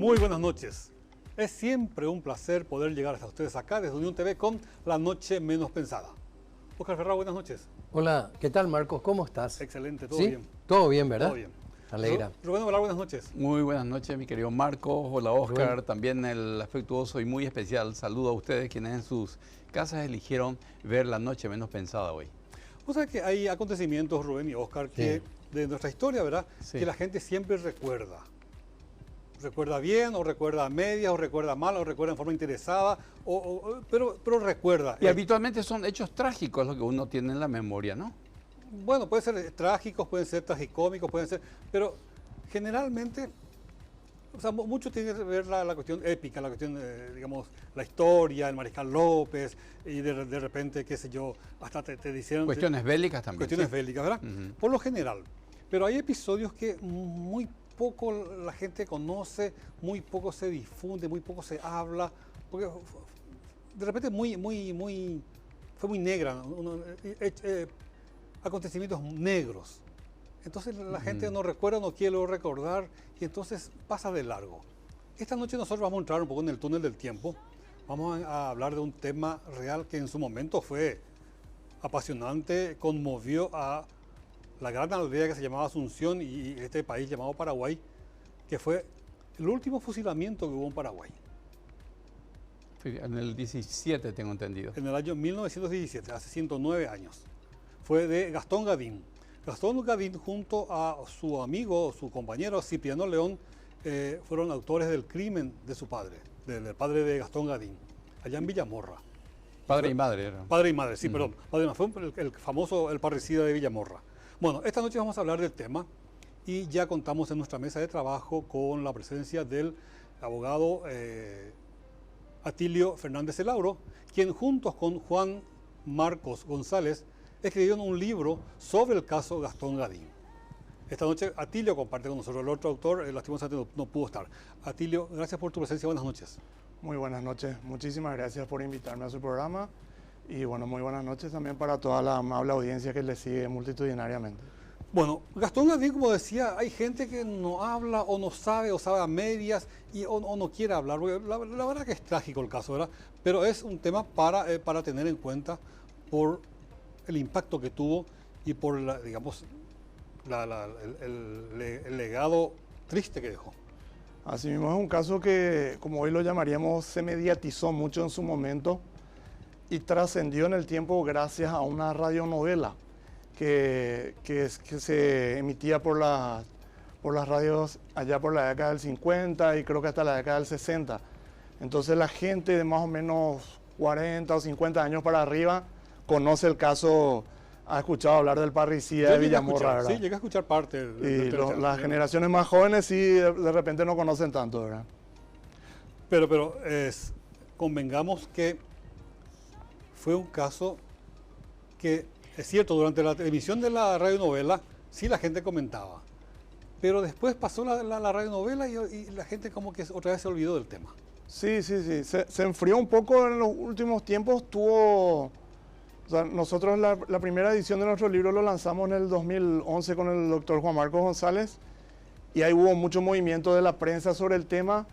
Muy buenas noches. Es siempre un placer poder llegar hasta ustedes acá desde Unión TV con La Noche Menos Pensada. Óscar Ferrao, buenas noches. Hola, ¿qué tal, Marcos? ¿Cómo estás? Excelente, todo ¿Sí? bien. Todo bien, ¿verdad? Todo bien. Alegra. Rubén Ovalar, buenas noches. Muy buenas noches, mi querido Marcos. Hola, Óscar. Rubén. También el afectuoso y muy especial saludo a ustedes quienes en sus casas eligieron ver La Noche Menos Pensada hoy. Vos sabés que hay acontecimientos, Rubén y Óscar, que de nuestra historia, ¿verdad? Sí. Que la gente siempre recuerda. Recuerda bien, o recuerda a medias, o recuerda mal, o recuerda en forma interesada, pero recuerda. Y habitualmente son hechos trágicos los que uno tiene en la memoria, ¿no? Bueno, pueden ser trágicos, pueden ser tragicómicos, pueden ser, pero generalmente, o sea, mucho tiene que ver la cuestión épica, la cuestión, digamos, la historia, el Mariscal López, y de repente, qué sé yo, hasta te dicen... Cuestiones bélicas también. Cuestiones ¿sí? bélicas, ¿verdad? Por lo general. Pero hay episodios que muy poco la gente conoce, muy poco se difunde, muy poco se habla, porque de repente fue muy negra, acontecimientos negros. Entonces la gente no recuerda, no quiere luego recordar y entonces pasa de largo. Esta noche nosotros vamos a entrar un poco en el túnel del tiempo. Vamos a hablar de un tema real que en su momento fue apasionante, conmovió a la gran aldea que se llamaba Asunción y este país llamado Paraguay, que fue el último fusilamiento que hubo en Paraguay. En el 17 tengo entendido. En el año 1917, hace 109 años. Fue de Gastón Gadín. Gastón Gadín junto a su amigo, su compañero Cipriano León, fueron autores del crimen de su padre, del padre de Gastón Gadín, allá en Villamorra. Padre y madre era. Padre y madre, sí, perdón. Padre y madre. Fue el famoso, el parricida de Villamorra. Bueno, esta noche vamos a hablar del tema y ya contamos en nuestra mesa de trabajo con la presencia del abogado Atilio Fernández de Lauro, quien juntos con Juan Marcos González escribieron un libro sobre el caso Gastón Gadín. Esta noche Atilio comparte con nosotros, el otro autor, lastimosamente no pudo estar. Atilio, gracias por tu presencia, buenas noches. Muy buenas noches, muchísimas gracias por invitarme a su programa y bueno, muy buenas noches también para toda la amable audiencia que le sigue multitudinariamente. Bueno, Gastón Gadín, como decía, hay gente que no habla o no sabe o sabe a medias o no quiere hablar. La verdad que es trágico el caso, ¿verdad? Pero es un tema para tener en cuenta por el impacto que tuvo y por, digamos, el legado triste que dejó. Asimismo es un caso que, como hoy lo llamaríamos, se mediatizó mucho en su momento y trascendió en el tiempo gracias a una radionovela que se emitía por las radios allá por la década del 50 y creo que hasta la década del 60. Entonces la gente de más o menos 40 o 50 años para arriba conoce el caso, ha escuchado hablar del parricida de Villamorra, ¿verdad? Sí, llegué a escuchar parte. Las generaciones más jóvenes sí de repente no conocen tanto, ¿verdad? Pero convengamos que fue un caso que, es cierto, durante la emisión de la radionovela sí la gente comentaba, pero después pasó la radionovela y la gente como que otra vez se olvidó del tema. Sí. Se enfrió un poco en los últimos tiempos, o sea, nosotros la primera edición de nuestro libro lo lanzamos en el 2011 con el doctor Juan Marcos González y ahí hubo mucho movimiento de la prensa sobre el tema.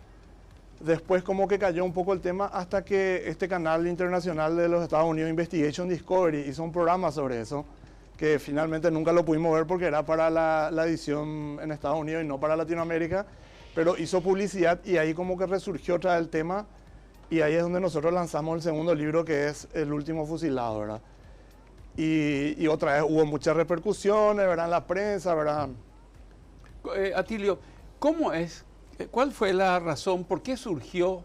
Después como que cayó un poco el tema hasta que este canal internacional de los Estados Unidos, Investigation Discovery, hizo un programa sobre eso, que finalmente nunca lo pudimos ver porque era para la edición en Estados Unidos y no para Latinoamérica, pero hizo publicidad y ahí como que resurgió otra vez el tema. Y ahí es donde nosotros lanzamos el segundo libro, que es El último fusilado, ¿verdad? Y otra vez hubo muchas repercusiones, ¿verdad? En la prensa, ¿verdad? Atilio, ¿cuál fue la razón, por qué surgió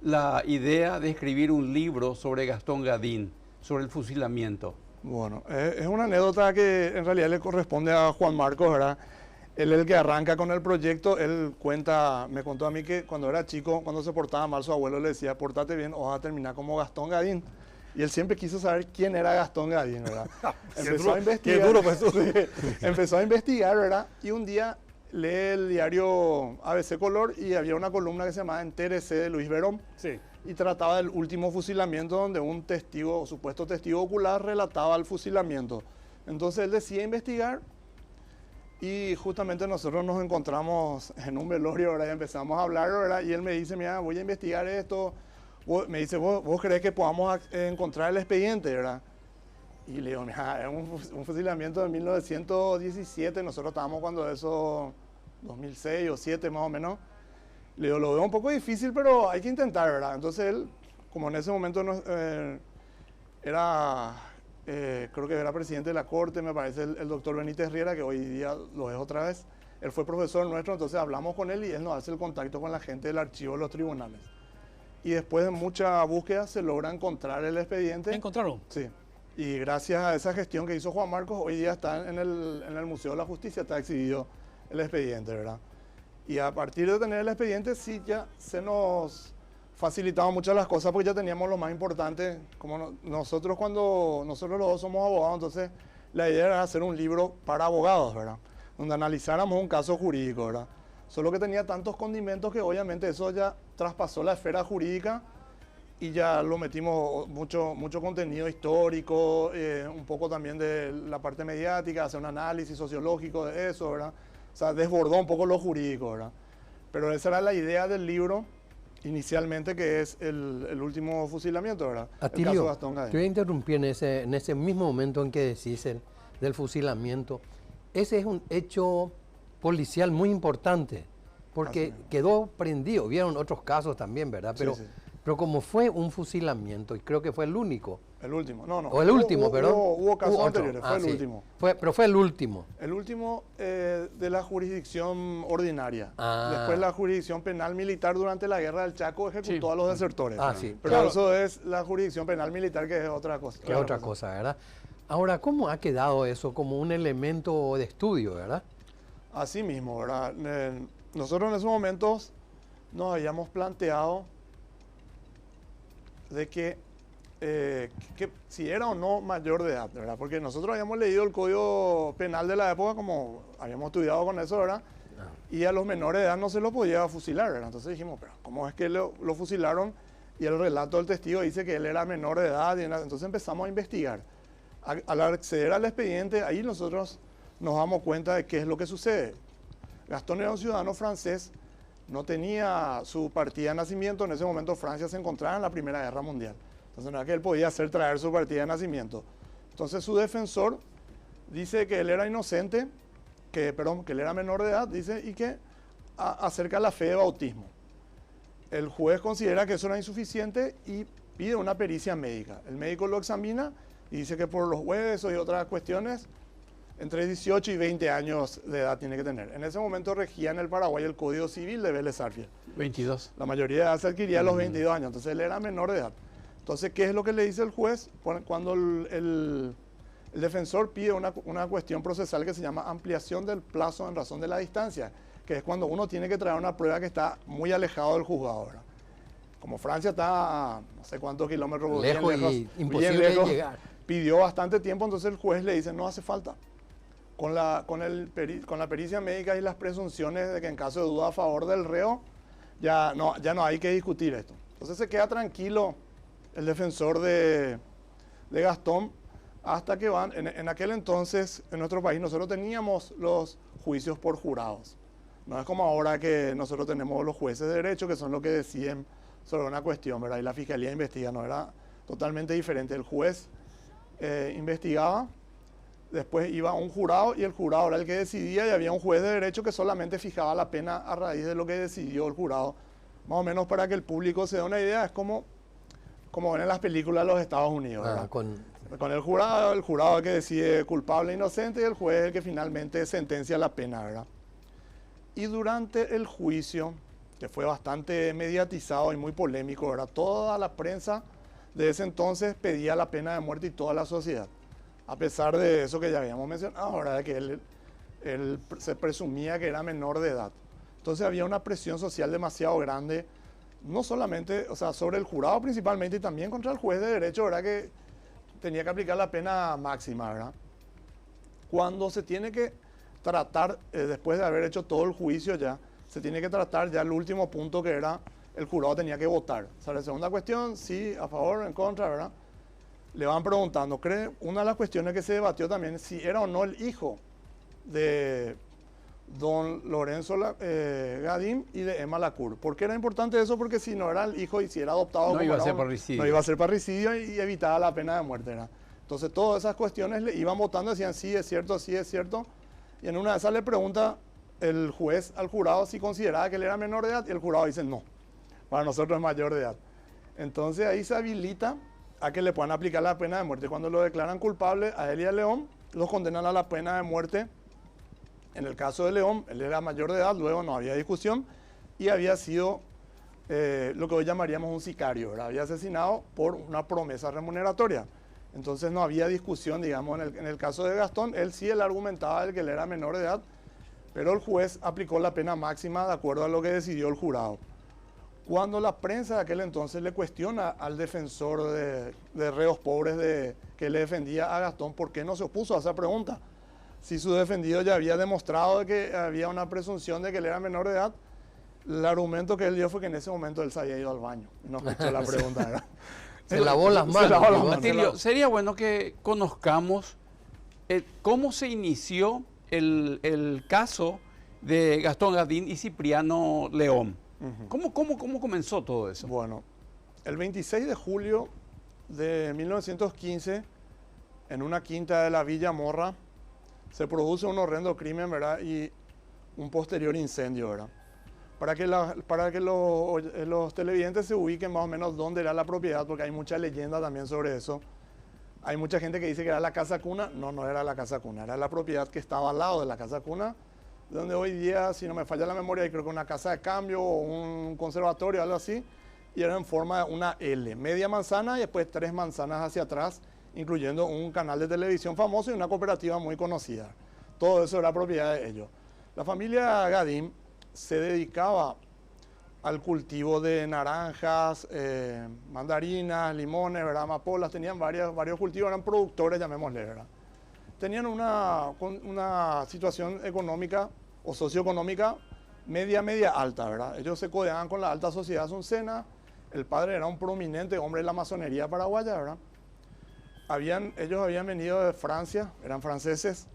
la idea de escribir un libro sobre Gastón Gadín, sobre el fusilamiento? Bueno, es una anécdota que en realidad le corresponde a Juan Marcos, ¿verdad? Él es el que arranca con el proyecto. Él me contó a mí que cuando era chico, cuando se portaba mal, su abuelo le decía, portate bien o vas a terminar como Gastón Gadín. Y él siempre quiso saber quién era Gastón Gadín, ¿verdad? Empezó a investigar. Qué duro, pues. Empezó a investigar, ¿verdad? Y un día lee el diario ABC Color y había una columna que se llamaba Entérese de Luis Verón. Sí. Y trataba del último fusilamiento donde un testigo, supuesto testigo ocular, relataba el fusilamiento. Entonces él decide investigar Y justamente nosotros nos encontramos en un velorio, ¿verdad? Y empezamos a hablar, ¿verdad? Y él me dice, mira, voy a investigar esto. Me dice, ¿vos crees que podamos encontrar el expediente, verdad? Y le digo, mira, es un fusilamiento de 1917, nosotros estábamos cuando eso, 2006 o 2007 más o menos. Le digo, lo veo un poco difícil, pero hay que intentar, ¿verdad? Entonces él, como en ese momento creo que era presidente de la Corte, me parece, el doctor Benítez Riera, que hoy día lo es otra vez. Él fue profesor nuestro, entonces hablamos con él y él nos hace el contacto con la gente del archivo de los tribunales. Y después de mucha búsqueda se logra encontrar el expediente. ¿Encontraron? Sí. Y gracias a esa gestión que hizo Juan Marcos, hoy día está en el Museo de la Justicia, está exhibido el expediente, ¿verdad? Y a partir de tener el expediente, sí, ya se nos facilitaban muchas las cosas porque ya teníamos lo más importante. Como nosotros los dos somos abogados, entonces la idea era hacer un libro para abogados, ¿verdad? Donde analizáramos un caso jurídico, ¿verdad? Solo que tenía tantos condimentos que obviamente eso ya traspasó la esfera jurídica y ya lo metimos mucho contenido histórico, un poco también de la parte mediática, hacer un análisis sociológico de eso, ¿verdad? O sea, desbordó un poco lo jurídico, ¿verdad? Pero esa era la idea del libro inicialmente, que es el último fusilamiento, ¿verdad? Atilio, el caso Gastón Gadín. te voy a interrumpir en ese mismo momento en que decís del fusilamiento. Ese es un hecho policial muy importante, porque quedó prendido. Vieron otros casos también, ¿verdad? Pero, Sí. pero como fue un fusilamiento, y creo que fue el único. El último, no. O el último, perdón. Hubo casos otro. anteriores, fue el Sí. último. Pero fue el último. El último de la jurisdicción ordinaria. Ah. Después la jurisdicción penal militar durante la guerra del Chaco ejecutó Sí. a los desertores. Sí. Pero Claro. eso es la jurisdicción penal militar, que es otra cosa. Que es otra cosa, ¿verdad? Ahora, ¿cómo ha quedado eso como un elemento de estudio, verdad? Así mismo, ¿verdad? Nosotros en esos momentos nos habíamos planteado de que si era o no mayor de edad, ¿verdad? Porque nosotros habíamos leído el Código Penal de la época, como habíamos estudiado con eso, ¿verdad? Y a los menores de edad no se los podía fusilar, ¿verdad? Entonces dijimos, pero ¿cómo es que lo fusilaron? Y el relato del testigo dice que él era menor de edad, entonces empezamos a investigar. Al acceder al expediente, ahí nosotros nos damos cuenta de qué es lo que sucede. Gastón era un ciudadano francés, no tenía su partida de nacimiento, en ese momento Francia se encontraba en la Primera Guerra Mundial. Entonces no era que él podía traer su partida de nacimiento. Entonces su defensor dice que él era inocente, que él era menor de edad, dice, y que acerca la fe de bautismo. El juez considera que eso era insuficiente y pide una pericia médica. El médico lo examina y dice que por los huesos y otras cuestiones, entre 18 y 20 años de edad tiene que tener. En ese momento regía en el Paraguay el Código Civil de Vélez Arfiel. 22. La mayoría de edad se adquiría a los 22 años, entonces él era menor de edad. Entonces, ¿qué es lo que le dice el juez? Cuando el defensor pide una cuestión procesal que se llama ampliación del plazo en razón de la distancia, que es cuando uno tiene que traer una prueba que está muy alejado del juzgado, ¿verdad? Como Francia está a no sé cuántos kilómetros Lejos bien lejos, y bien imposible lejos, de llegar. pidió bastante tiempo, entonces el juez le dice, no hace falta. Con la pericia médica y las presunciones de que en caso de duda a favor del reo, ya no hay que discutir esto. Entonces se queda tranquilo el defensor de Gastón hasta que van, en aquel entonces en nuestro país nosotros teníamos los juicios por jurados. No es como ahora que nosotros tenemos los jueces de derecho que son los que deciden sobre una cuestión, ¿verdad? Y la fiscalía investiga, no, era totalmente diferente. El juez investigaba, después iba a un jurado y el jurado era el que decidía y había un juez de derecho que solamente fijaba la pena a raíz de lo que decidió el jurado. Más o menos para que el público se dé una idea, es como ven en las películas de los Estados Unidos, ¿verdad? Con el jurado que decide culpable e inocente y el juez el que finalmente sentencia la pena, ¿verdad? Y durante el juicio, que fue bastante mediatizado y muy polémico, ¿verdad? Toda la prensa de ese entonces pedía la pena de muerte y toda la sociedad. A pesar de eso que ya habíamos mencionado, ¿verdad? Que él se presumía que era menor de edad. Entonces había una presión social demasiado grande, no solamente, o sea, sobre el jurado principalmente y también contra el juez de derecho, ¿verdad? Que tenía que aplicar la pena máxima, ¿verdad? Cuando se tiene que tratar, después de haber hecho todo el juicio ya, se tiene que tratar ya el último punto que era, el jurado tenía que votar. O sea, la segunda cuestión, sí, a favor, en contra, ¿verdad? Le van preguntando, una de las cuestiones que se debatió también, si era o no el hijo de don Lorenzo Gadín y de Emma Lacour. ¿Por qué era importante eso? Porque si no era el hijo y si era adoptado, No iba a ser parricidio. no iba a ser parricidio y evitaba la pena de muerte. ¿Verdad? Entonces todas esas cuestiones le iban votando, decían sí es cierto, sí es cierto. Y en una de esas le pregunta el juez al jurado si consideraba que él era menor de edad y el jurado dice no, para nosotros es mayor de edad. Entonces ahí se habilita a que le puedan aplicar la pena de muerte. Cuando lo declaran culpable a él y a León, los condenan a la pena de muerte. En el caso de León, él era mayor de edad, luego no había discusión y había sido lo que hoy llamaríamos un sicario, ¿verdad? Había asesinado por una promesa remuneratoria. Entonces no había discusión, digamos, en el caso de Gastón, él argumentaba que él era menor de edad, pero el juez aplicó la pena máxima de acuerdo a lo que decidió el jurado. Cuando la prensa de aquel entonces le cuestiona al defensor de reos pobres que le defendía a Gastón, ¿por qué no se opuso a esa pregunta? Si su defendido ya había demostrado que había una presunción de que él era menor de edad, el argumento que él dio fue que en ese momento él se había ido al baño y no escuchó la pregunta, ¿verdad? Se lavó las manos. Se lavó las manos. Atilio, sería bueno que conozcamos cómo se inició el caso de Gastón Gadín y Cipriano León. ¿Cómo comenzó todo eso? Bueno, el 26 de julio de 1915, en una quinta de la Villa Morra, se produce un horrendo crimen, ¿verdad? Y un posterior incendio, ¿verdad? Para que los televidentes se ubiquen más o menos dónde era la propiedad, porque hay mucha leyenda también sobre eso. Hay mucha gente que dice que era la casa cuna. No, no era la casa cuna, era la propiedad que estaba al lado de la casa cuna, donde hoy día, si no me falla la memoria, creo que una casa de cambio o un conservatorio, algo así, y era en forma de una L, media manzana y después 3 manzanas hacia atrás, incluyendo un canal de televisión famoso y una cooperativa muy conocida. Todo eso era propiedad de ellos. La familia Gadín se dedicaba al cultivo de naranjas, mandarinas, limones, ¿verdad? Amapolas, tenían varios cultivos, eran productores, llamémosle, ¿verdad? Tenían una situación económica o socioeconómica media alta, ¿verdad? Ellos se codeaban con la alta sociedad azucena, el padre era un prominente hombre de la masonería paraguaya, ¿verdad? Ellos habían venido de Francia, eran franceses.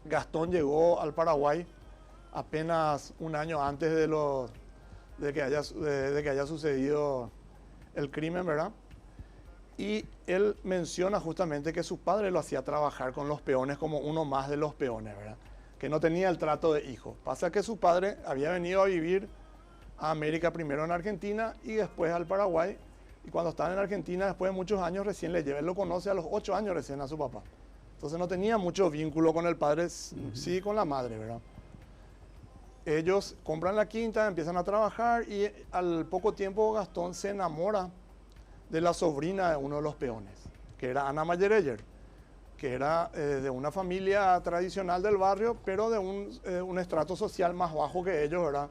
Gastón llegó al Paraguay apenas un año antes de que haya sucedido el crimen, ¿verdad? Y él menciona justamente que su padre lo hacía trabajar con los peones como uno más de los peones, ¿verdad? Que no tenía el trato de hijo. Pasa que su padre había venido a vivir a América primero en Argentina y después al Paraguay. Y cuando estaba en Argentina, después de muchos años, recién le lleva. Él lo conoce a los 8 años recién a su papá. Entonces no tenía mucho vínculo con el padre, sí con la madre, ¿verdad? Ellos compran la quinta, empiezan a trabajar y al poco tiempo Gastón se enamora de la sobrina de uno de los peones, que era Ana Mayereyer, que era de una familia tradicional del barrio, pero de un estrato social más bajo que ellos, ¿verdad?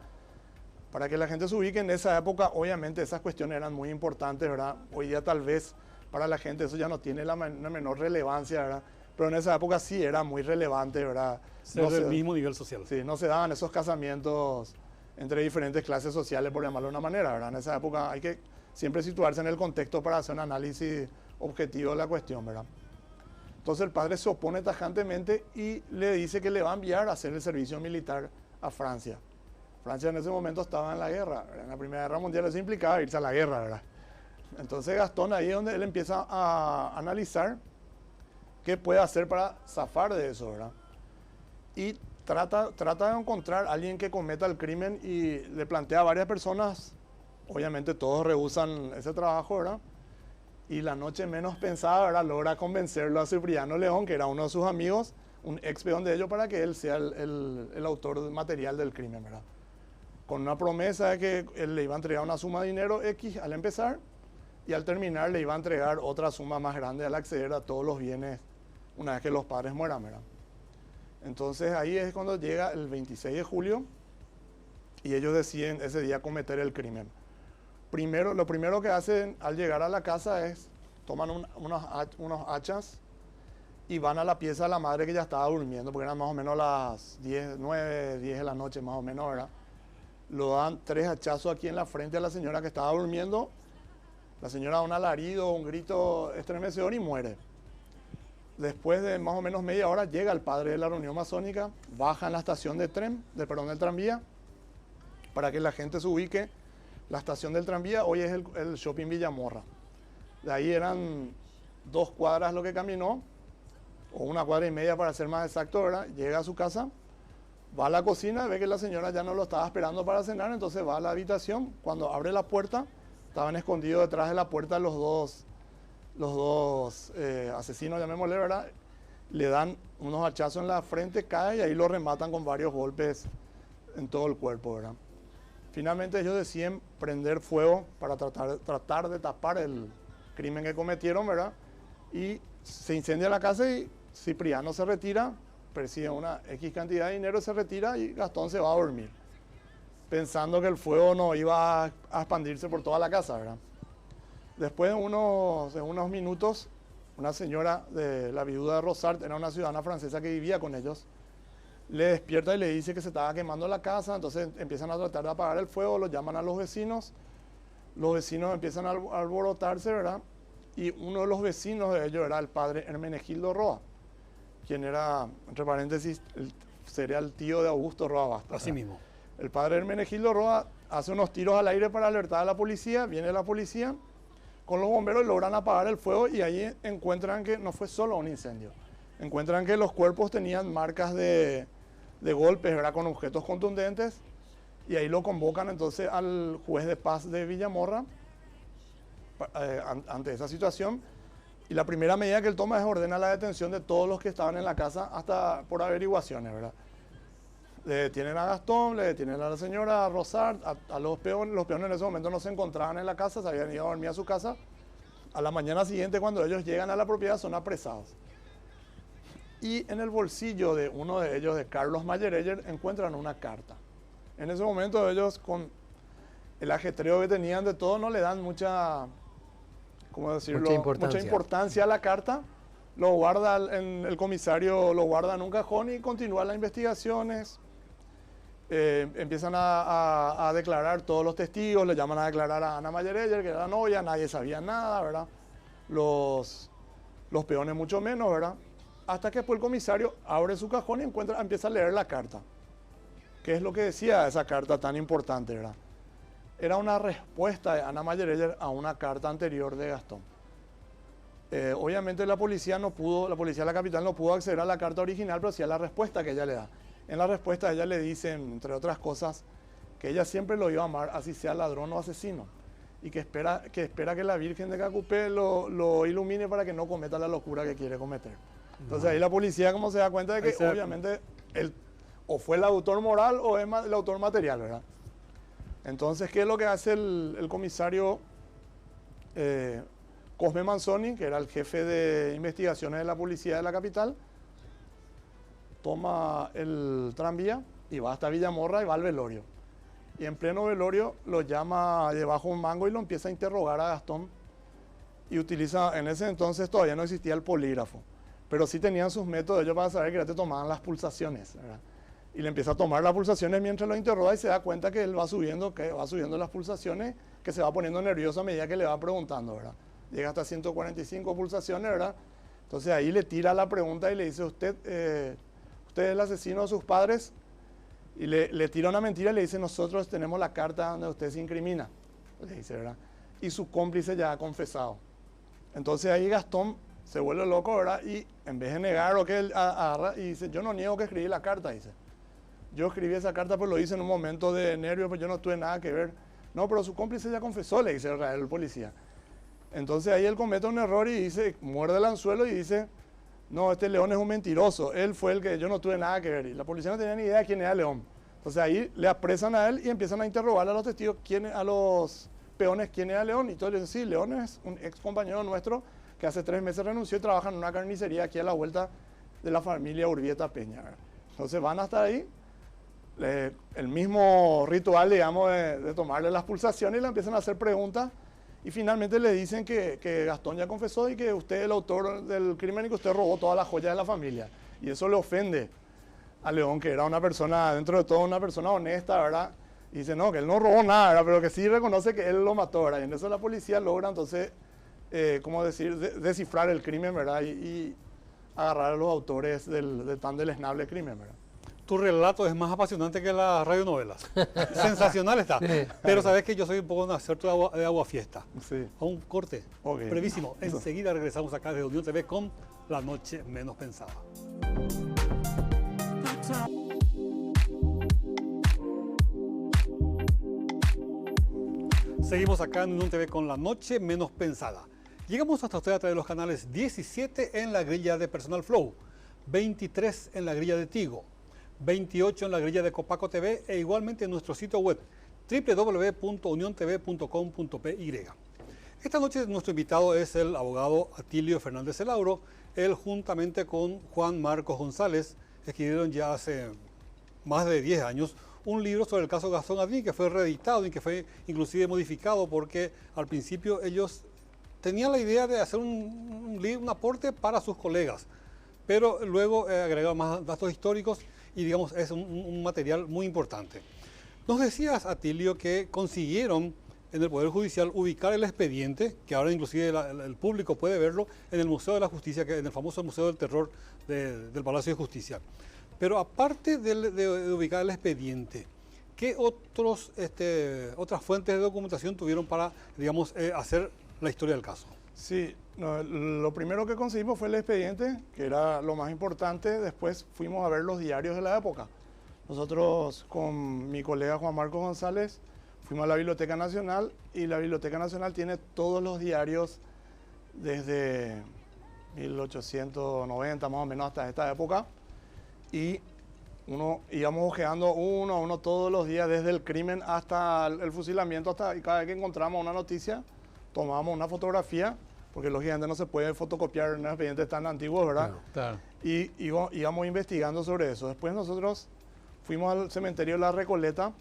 Para que la gente se ubique en esa época, obviamente esas cuestiones eran muy importantes, ¿verdad? Hoy día tal vez para la gente eso ya no tiene la menor relevancia, ¿verdad? Pero en esa época sí era muy relevante, ¿verdad? Ser del mismo nivel social. Sí, no se daban esos casamientos entre diferentes clases sociales, por llamarlo de una manera, ¿verdad? En esa época hay que siempre situarse en el contexto para hacer un análisis objetivo de la cuestión, ¿verdad? Entonces el padre se opone tajantemente y le dice que le va a enviar a hacer el servicio militar a Francia. Francia en ese momento estaba en la guerra, ¿verdad? En la Primera Guerra Mundial eso implicaba irse a la guerra, ¿verdad? Entonces Gastón ahí es donde él empieza a analizar qué puede hacer para zafar de eso, ¿verdad? Y trata de encontrar a alguien que cometa el crimen y le plantea a varias personas. Obviamente todos rehúsan ese trabajo, ¿verdad? Y la noche menos pensada, ¿verdad? Logra convencerlo a Cipriano León, que era uno de sus amigos, un ex peón de ellos, para que él sea el autor material del crimen, ¿verdad? Con una promesa de que él le iba a entregar una suma de dinero X al empezar y al terminar le iba a entregar otra suma más grande al acceder a todos los bienes una vez que los padres mueran, ¿verdad? Entonces ahí es cuando llega el 26 de julio y ellos deciden ese día cometer el crimen. Lo primero que hacen al llegar a la casa es toman unos hachas y van a la pieza de la madre que ya estaba durmiendo, porque eran más o menos las 9, 10 de la noche más o menos, ¿verdad? Lo dan 3 hachazos aquí en la frente a la señora que estaba durmiendo. La señora da un alarido, un grito estremecedor y muere. Después de más o menos media hora llega el padre de la reunión masónica, baja en la estación de tren, del tranvía, para que la gente se ubique. La estación del tranvía hoy es el Shopping Villamorra. De ahí eran 2 cuadras lo que caminó, o 1 cuadra y media para ser más exacto, ¿verdad? Llega a su casa, va a la cocina, ve que la señora ya no lo estaba esperando para cenar, entonces va a la habitación. Cuando abre la puerta, estaban escondidos detrás de la puerta los dos asesinos, llamémosle, ¿verdad? Le dan unos hachazos en la frente, cae y ahí lo rematan con varios golpes en todo el cuerpo, ¿verdad? Finalmente ellos deciden prender fuego para tratar de tapar el crimen que cometieron, ¿verdad? Y se incendia la casa y Cipriano se retira, percibe una X cantidad de dinero, se retira y Gastón se va a dormir, pensando que el fuego no iba a expandirse por toda la casa, ¿verdad? Después de unos minutos, una señora de la viuda de Rosart, era una ciudadana francesa que vivía con ellos, le despierta y le dice que se estaba quemando la casa, entonces empiezan a tratar de apagar el fuego, lo llaman a los vecinos empiezan a alborotarse, ¿verdad? Y uno de los vecinos de ellos era el padre Hermenegildo Roa, quien era, entre paréntesis, sería el tío de Augusto Roa Bastos. Así mismo. El padre Hermenegildo Roa hace unos tiros al aire para alertar a la policía, viene la policía con los bomberos, logran apagar el fuego y ahí encuentran que no fue solo un incendio. Encuentran que los cuerpos tenían marcas de golpes, ¿verdad? Con objetos contundentes, y ahí lo convocan entonces al juez de paz de Villamorra ante esa situación, y la primera medida que él toma es ordenar la detención de todos los que estaban en la casa hasta por averiguaciones, ¿verdad? Le detienen a Gastón, le detienen a la señora Rosart, a los peones. Los peones en ese momento no se encontraban en la casa, se habían ido a dormir a su casa. A la mañana siguiente, cuando ellos llegan a la propiedad, son apresados. Y en el bolsillo de uno de ellos, de Carlos Mayereyer, encuentran una carta. En ese momento ellos, con el ajetreo que tenían de todo, no le dan mucha importancia a la carta. Lo guarda el comisario, lo guarda en un cajón y continúan las investigaciones. Empiezan a declarar todos los testigos, le llaman a declarar a Ana Mayereyer, que era la novia, nadie sabía nada, ¿verdad? Los peones mucho menos, ¿verdad? Hasta que después el comisario abre su cajón y empieza a leer la carta. ¿Qué es lo que decía esa carta tan importante, verdad? Era una respuesta de Ana Mayereyer a una carta anterior de Gastón. Obviamente la policía de la capital no pudo acceder a la carta original, pero sí a la respuesta que ella le da. En la respuesta ella le dice, entre otras cosas, que ella siempre lo iba a amar, así sea ladrón o asesino, y que espera que la Virgen de Cacupé lo ilumine para que no cometa la locura que quiere cometer. Entonces ahí la policía como se da cuenta de que obviamente él o fue el autor moral o es el autor material, ¿verdad? Entonces, ¿qué es lo que hace el comisario Cosme Manzoni, que era el jefe de investigaciones de la policía de la capital? Toma el tranvía y va hasta Villamorra y va al velorio. Y en pleno velorio lo llama debajo de un mango y lo empieza a interrogar a Gastón. Y utiliza, en ese entonces todavía no existía el polígrafo, pero sí tenían sus métodos ellos para saber que ya te tomaban las pulsaciones, ¿verdad? Y le empieza a tomar las pulsaciones mientras lo interroga y se da cuenta que él va subiendo las pulsaciones, que se va poniendo nervioso a medida que le va preguntando, ¿verdad? Llega hasta 145 pulsaciones, ¿verdad? Entonces ahí le tira la pregunta y le dice, ¿usted es el asesino de sus padres? Y le tira una mentira y le dice, nosotros tenemos la carta donde usted se incrimina, le dice, ¿verdad? Y su cómplice ya ha confesado. Entonces ahí Gastón se vuelve loco, ¿verdad? Y en vez de negar lo que él agarra, y dice, yo no niego que escribí la carta, dice. Yo escribí esa carta, pero lo hice en un momento de nervio, pues yo no tuve nada que ver. No, pero su cómplice ya confesó, le dice el policía. Entonces ahí él comete un error y dice, muerde el anzuelo y dice, no, este León es un mentiroso, él fue el que yo no tuve nada que ver. Y la policía no tenía ni idea de quién era León. Entonces ahí le apresan a él y empiezan a interrogar a los testigos, a los peones, quién era León. Y todos le dicen, sí, León es un ex compañero nuestro que hace 3 meses renunció y trabaja en una carnicería aquí a la vuelta de la familia Urbieta Peña. Entonces van hasta ahí. El mismo ritual, digamos, de tomarle las pulsaciones y le empiezan a hacer preguntas y finalmente le dicen que Gastón ya confesó y que usted es el autor del crimen y que usted robó todas las joyas de la familia. Y eso le ofende a León, que era una persona, dentro de todo, una persona honesta, ¿verdad? Y dice, no, que él no robó nada, ¿verdad? Pero que sí reconoce que él lo mató, ¿verdad? Y en eso la policía logra entonces, ¿cómo decir?, descifrar el crimen, ¿verdad? Y agarrar a los autores de tan deleznable crimen, ¿verdad? Tu relato es más apasionante que las radionovelas. Sensacional está. Sí. Pero sabes que yo soy un poco un acerto de agua fiesta. Sí. A un corte Ok. brevísimo. Enseguida regresamos acá de Unión TV con La Noche Menos Pensada. Seguimos acá en Unión TV con La Noche Menos Pensada. Llegamos hasta usted a través de los canales 17 en la grilla de Personal Flow, 23 en la grilla de Tigo, 28 en la grilla de Copaco TV e igualmente en nuestro sitio web www.uniontv.com.py. Esta noche nuestro invitado es el abogado Atilio Fernández Celauro. Él juntamente con Juan Marcos González escribieron ya hace más de 10 años un libro sobre el caso Gastón Adín, que fue reeditado y que fue inclusive modificado porque al principio ellos tenían la idea de hacer un aporte para sus colegas, pero luego agregaron más datos históricos y digamos es un material muy importante. Nos decías, Atilio, que consiguieron en el Poder Judicial ubicar el expediente, que ahora inclusive el público puede verlo en el Museo de la Justicia, en el famoso Museo del Terror del Palacio de Justicia. Pero aparte de ubicar el expediente, ¿qué otras fuentes de documentación tuvieron para, digamos, hacer la historia del caso? Sí, no, lo primero que conseguimos fue el expediente, que era lo más importante. Después fuimos a ver los diarios de la época. Nosotros con mi colega Juan Marcos González fuimos a la Biblioteca Nacional y la Biblioteca Nacional tiene todos los diarios desde 1890 más o menos hasta esta época. Y íbamos ojeando uno a uno todos los días, desde el crimen hasta el fusilamiento, y cada vez que encontramos una noticia, tomábamos una fotografía, porque lógicamente no se puede fotocopiar en expedientes tan antiguos, ¿verdad? Claro. Y íbamos investigando sobre eso. Después nosotros fuimos al cementerio de La Recoleta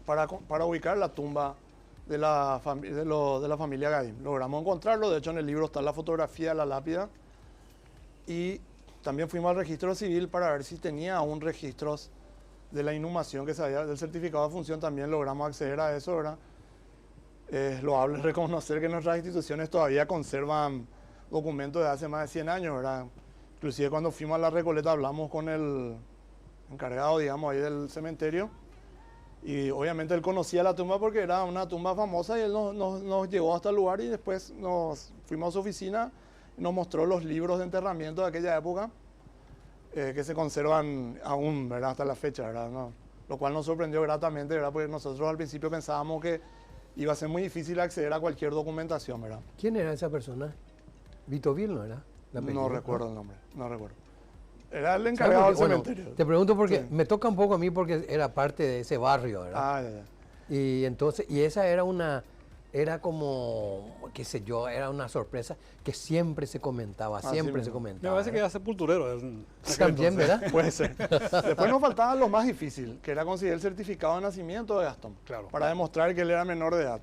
para ubicar la tumba de la familia Gadín. Logramos encontrarlo, de hecho en el libro está la fotografía de la lápida. Y también fuimos al registro civil para ver si tenía aún registros de la inhumación que se había, del certificado de función. También logramos acceder a eso, ¿verdad? Es loable reconocer que nuestras instituciones todavía conservan documentos de hace más de 100 años, ¿verdad? Inclusive cuando fuimos a La Recoleta hablamos con el encargado, digamos, ahí del cementerio. Y obviamente él conocía la tumba porque era una tumba famosa y él nos llevó hasta el lugar y después nos fuimos a su oficina. Nos mostró los libros de enterramiento de aquella época que se conservan aún, ¿verdad? Hasta la fecha, ¿verdad? ¿No? Lo cual nos sorprendió gratamente, ¿verdad? Porque nosotros al principio pensábamos que iba a ser muy difícil acceder a cualquier documentación, ¿verdad? ¿Quién era esa persona? Vito Vil, ¿no era? No recuerdo el nombre, no recuerdo. Era el encargado del cementerio. Te pregunto porque Sí. me toca un poco a mí porque era parte de ese barrio, ¿verdad? Ah, ya. Y entonces, y esa era como, qué sé yo, era una sorpresa que siempre se comentaba, siempre se Me comentaba. parece que ¿verdad? era sepulturero. También, ¿verdad? Puede ser. Después nos faltaba lo más difícil, que era conseguir el certificado de nacimiento de Gastón. Claro. Para demostrar que él era menor de edad.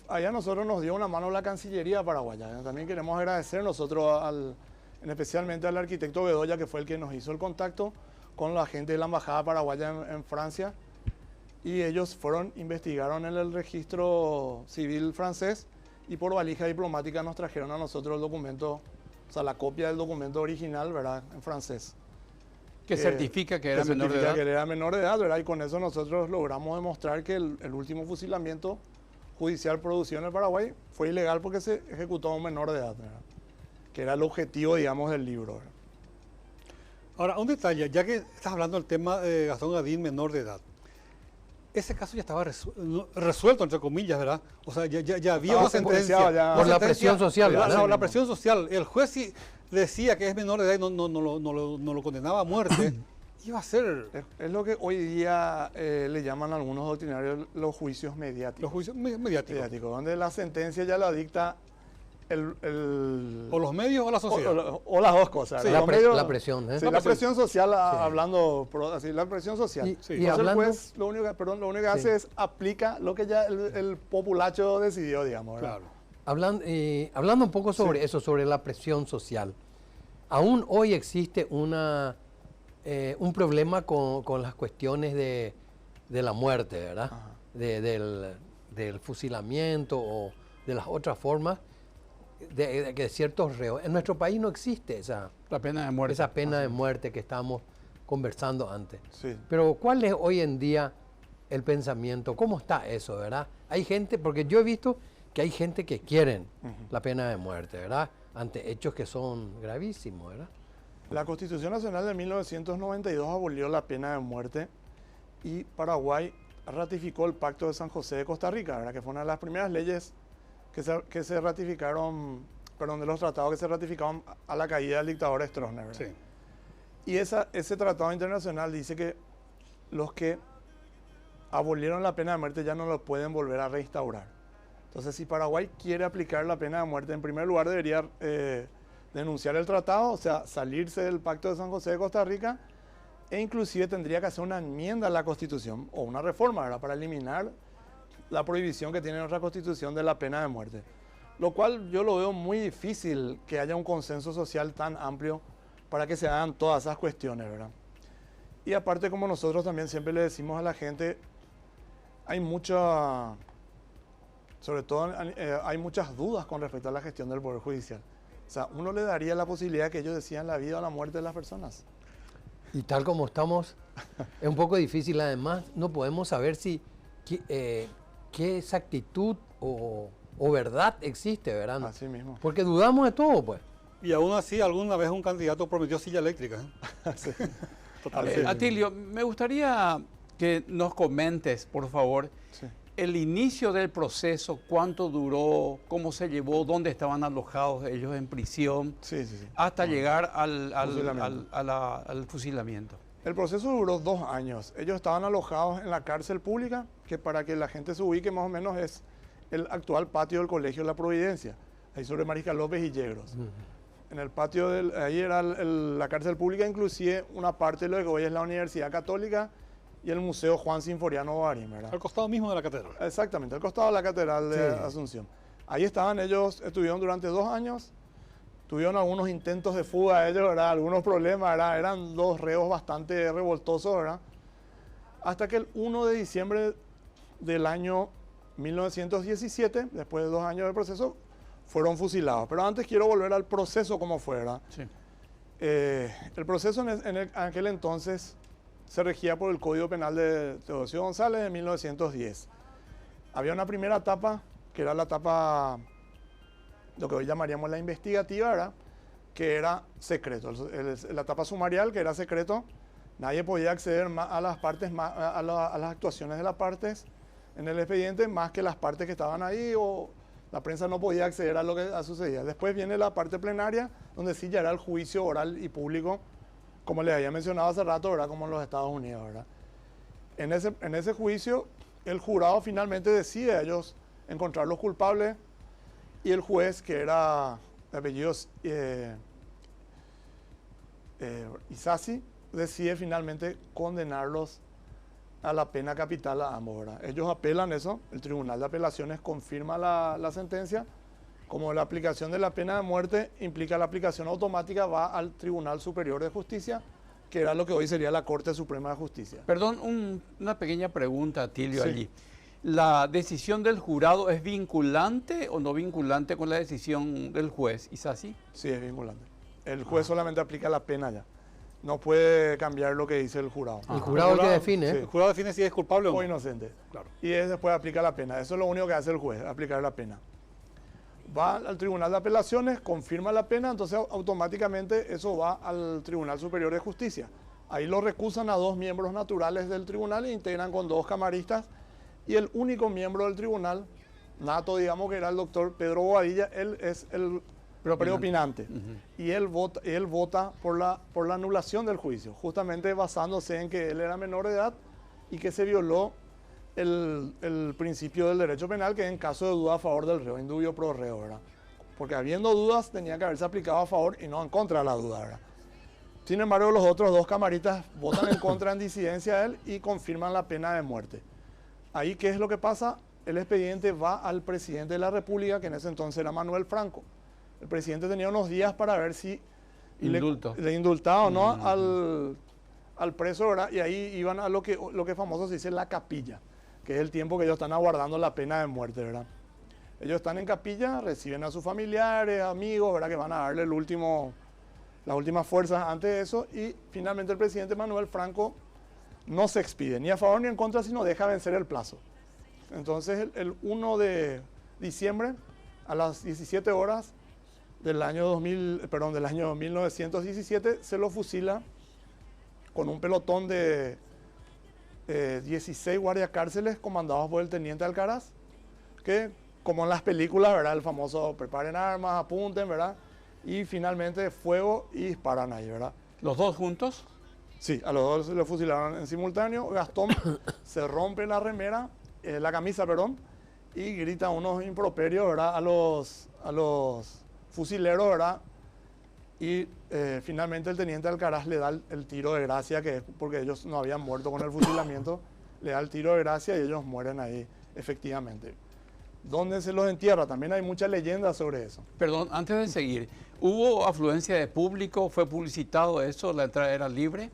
Allá nosotros nos dio una mano la Cancillería paraguaya. También queremos agradecer nosotros especialmente al arquitecto Bedoya, que fue el que nos hizo el contacto con la gente de la Embajada Paraguaya en Francia. Y ellos investigaron en el registro civil francés y por valija diplomática nos trajeron a nosotros el documento, o sea, la copia del documento original, ¿verdad?, en francés. Que certifica que era menor de edad. Que era menor de edad, ¿verdad? Y con eso nosotros logramos demostrar que el último fusilamiento judicial producido en el Paraguay fue ilegal porque se ejecutó a un menor de edad, ¿verdad? Que era el objetivo, digamos, del libro, ¿verdad? Ahora, un detalle, ya que estás hablando del tema de Gastón Adín, menor de edad. Ese caso ya estaba resuelto, entre comillas, ¿verdad? O sea, ya había Estaba una sentencia. sentenciado ya. Por la presión social, ¿verdad? La presión social. El juez sí decía que es menor de edad y no lo condenaba a muerte. Iba a ser Es lo que hoy día le llaman a algunos doctrinarios los juicios mediáticos. los juicios mediáticos. Donde la sentencia ya la dicta O los medios o la sociedad. o las dos cosas. Sí, Los medios- la presión, ¿eh? Sí, la presión social, hablando así, la presión social. Y Entonces hablando- el juez lo único que hace es aplica lo que ya el populacho decidió, digamos, ¿verdad? Claro. Hablando un poco sobre eso, sobre la presión social, aún hoy existe un problema con las cuestiones de la muerte, ¿verdad? Ajá. Del fusilamiento o de las otras formas. de ciertos reos. En nuestro país no existe esa La pena de muerte. esa pena de muerte que estábamos conversando antes. Sí. Pero ¿cuál es hoy en día el pensamiento? ¿Cómo está eso, verdad? Hay gente, porque yo he visto que hay gente que quieren la pena de muerte, ¿verdad? Ante hechos que son gravísimos, ¿verdad? La Constitución Nacional de 1992 abolió la pena de muerte y Paraguay ratificó el Pacto de San José de Costa Rica, ¿verdad? Que fue una de las primeras leyes que se ratificaron, perdón, de los tratados que se ratificaron a la caída del dictador Stroessner, ¿verdad? Sí. Y ese tratado internacional dice que los que abolieron la pena de muerte ya no lo pueden volver a reinstaurar. Entonces, si Paraguay quiere aplicar la pena de muerte, en primer lugar debería denunciar el tratado, o sea, salirse del Pacto de San José de Costa Rica, e inclusive tendría que hacer una enmienda a la Constitución o una reforma, ¿verdad?, para eliminar la prohibición que tiene nuestra Constitución de la pena de muerte. Lo cual yo lo veo muy difícil que haya un consenso social tan amplio para que se hagan todas esas cuestiones, ¿verdad? Y aparte, como nosotros también siempre le decimos a la gente, hay mucha, sobre todo hay muchas dudas con respecto a la gestión del Poder Judicial. O sea, uno le daría la posibilidad que ellos decían la vida o la muerte de las personas. Y tal como estamos, es un poco difícil. Además, no podemos saber si qué exactitud o verdad existe, ¿verdad? Así mismo. Porque dudamos de todo, pues. Y aún así, alguna vez un candidato prometió silla eléctrica. Sí. Totalmente. Atilio, me gustaría que nos comentes, por favor, Sí. el inicio del proceso, cuánto duró, cómo se llevó, dónde estaban alojados ellos en prisión, Sí, sí, sí. hasta llegar Fusilamiento. al fusilamiento. El proceso duró 2 años. Ellos estaban alojados en la cárcel pública, que para que la gente se ubique más o menos es el actual patio del Colegio La Providencia, ahí sobre Mariscal López y Yegros. En el patio, ahí era la cárcel pública, inclusive una parte de lo que hoy es la Universidad Católica y el Museo Juan Sinforiano Bogarín, ¿verdad? Al costado mismo de la catedral. Exactamente, al costado de la Catedral de Sí. Asunción. Ahí estaban ellos, estuvieron durante 2 años, tuvieron algunos intentos de fuga ellos, ¿verdad? Algunos problemas, ¿verdad? Eran 2 reos bastante revoltosos, ¿verdad? Hasta que el 1 de diciembre del año 1917, después de 2 años de proceso, fueron fusilados. Pero antes quiero volver al proceso como fue, ¿verdad? Sí. El proceso en aquel entonces se regía por el Código Penal de Teodosio González de 1910. Había una primera etapa, que era la etapa, lo que hoy llamaríamos la investigativa, ¿verdad?, que era secreto. La etapa sumarial, que era secreto, nadie podía acceder a las partes, a las actuaciones de las partes en el expediente, más que las partes que estaban ahí, o la prensa no podía acceder a lo que sucedía. Después viene la parte plenaria, donde sí ya era el juicio oral y público, como les había mencionado hace rato, ¿verdad?, como en los Estados Unidos, ¿verdad? En ese juicio, el jurado finalmente decide a ellos encontrarlos culpables, y el juez, que era de apellidos Isasi, decide finalmente condenarlos a la pena capital a ambos, ¿verdad? Ellos apelan eso, el Tribunal de Apelaciones confirma la sentencia. Como la aplicación de la pena de muerte implica la aplicación automática, va al Tribunal Superior de Justicia, que era lo que hoy sería la Corte Suprema de Justicia. Perdón, una pequeña pregunta, Atilio, Sí. allí. ¿La decisión del jurado es vinculante o no vinculante con la decisión del juez? ¿Es así? Sí, es vinculante. El juez solamente aplica la pena ya. No puede cambiar lo que dice el jurado. El jurado es el que define. Sí. El jurado define si es culpable o O no. inocente. Claro. Y después aplica la pena. Eso es lo único que hace el juez, aplicar la pena. Va al Tribunal de Apelaciones, confirma la pena, entonces automáticamente eso va al Tribunal Superior de Justicia. Ahí lo recusan a 2 miembros naturales del tribunal e integran con 2 camaristas. Y el único miembro del tribunal, nato, digamos, que era el doctor Pedro Bobadilla, él es el preopinante. Y él vota por la anulación del juicio, justamente basándose en que él era menor de edad y que se violó el principio del derecho penal, que es en caso de duda a favor del reo, indubio pro reo, ¿verdad? Porque habiendo dudas tenía que haberse aplicado a favor y no en contra de la duda, ¿verdad? Sin embargo, los otros 2 camaristas votan en contra, en disidencia de él, y confirman la pena de muerte. Ahí, ¿qué es lo que pasa? El expediente va al presidente de la República, que en ese entonces era Manuel Franco. El presidente tenía unos días para ver si Indulto. le indultaba o no al preso, ¿verdad? Y ahí iban a lo que famoso se dice la capilla, que es el tiempo que ellos están aguardando la pena de muerte, ¿verdad? Ellos están en capilla, reciben a sus familiares, amigos, ¿verdad? Que van a darle las últimas fuerzas antes de eso. Y finalmente el presidente Manuel Franco no se expide, ni a favor ni en contra, sino deja vencer el plazo. Entonces el 1 de diciembre, a las 17 horas del año 1917, se lo fusila con un pelotón de 16 guardiacárceles comandados por el teniente Alcaraz, que como en las películas, ¿verdad? El famoso preparen armas, apunten, ¿verdad? Y finalmente fuego y disparan ahí, ¿verdad? ¿Los dos juntos? Sí, a los dos se lo fusilaron en simultáneo. Gastón se rompe la remera, la camisa, perdón, y grita unos improperios, ¿verdad? A los fusileros, ¿verdad? Y finalmente el teniente Alcaraz le da el tiro de gracia, que es porque ellos no habían muerto con el fusilamiento, le da el tiro de gracia y ellos mueren ahí, efectivamente. ¿Dónde se los entierra? También hay muchas leyendas sobre eso. Perdón, antes de seguir, ¿hubo afluencia de público? ¿Fue publicitado eso? ¿La entrada era libre?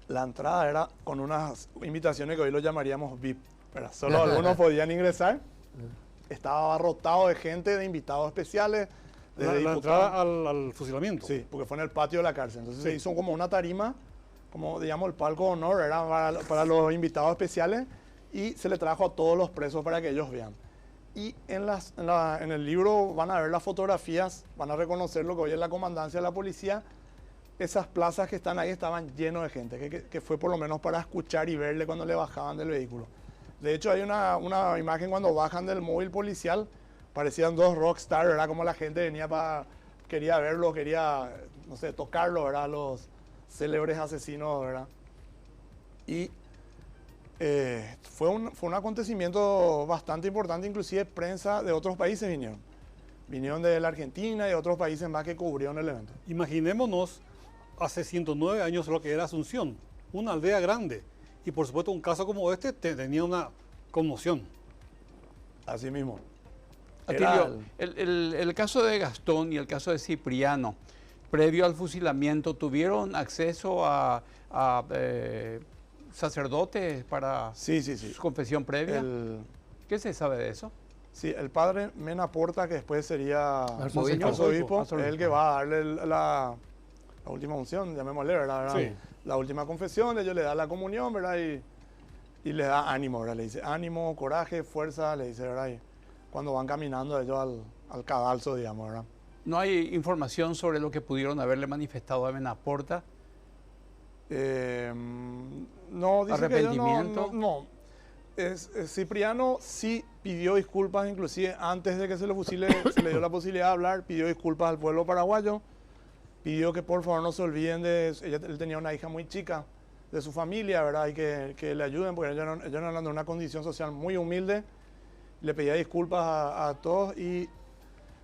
La entrada era con unas invitaciones que hoy lo llamaríamos VIP, ¿verdad? Solo algunos podían ingresar. Estaba abarrotado de gente, de invitados especiales. La entrada al fusilamiento. Sí, porque fue en el patio de la cárcel. Entonces se hizo como una tarima, como digamos el palco de honor, era para los invitados especiales, y se le trajo a todos los presos para que ellos vean. Y en el libro van a ver las fotografías, van a reconocer lo que hoy es la comandancia de la policía. Esas plazas que están ahí estaban llenos de gente, que fue por lo menos para escuchar y verle cuando le bajaban del vehículo. De hecho, hay una imagen cuando bajan del móvil policial, parecían dos rockstars, ¿verdad? Como la gente quería verlo, quería, no sé, tocarlo, ¿verdad? Los célebres asesinos, ¿verdad? Y fue un acontecimiento bastante importante, inclusive prensa de otros países vinieron. Vinieron de la Argentina y de otros países más que cubrieron el evento. Imaginémonos hace 109 años lo que era Asunción, una aldea grande. Y por supuesto un caso como este tenía una conmoción. Así mismo. Atilio, el caso de Gastón y el caso de Cipriano, previo al fusilamiento, ¿tuvieron acceso a sacerdotes para sí. su confesión previa? ¿Qué se sabe de eso? Sí, el padre Mena Porta, que después sería arzobispo, es el que va a darle la última unción, llamémosle, ¿verdad? Sí. La última confesión, ellos le dan la comunión, ¿verdad? Y le da ánimo, ¿verdad? Le dice ánimo, coraje, fuerza, le dice, ¿verdad? Y cuando van caminando ellos al cadalso, digamos, ¿verdad? ¿No hay información sobre lo que pudieron haberle manifestado a Mena Porta? No, dice ¿Arrepentimiento? que no. Cipriano sí pidió disculpas, inclusive antes de que se lo fusile, se le dio la posibilidad de hablar, pidió disculpas al pueblo paraguayo, pidió que por favor no se olviden él tenía una hija muy chica, de su familia, ¿verdad? Y que le ayuden, porque ellos no eran de una condición social muy humilde. Le pedía disculpas a todos y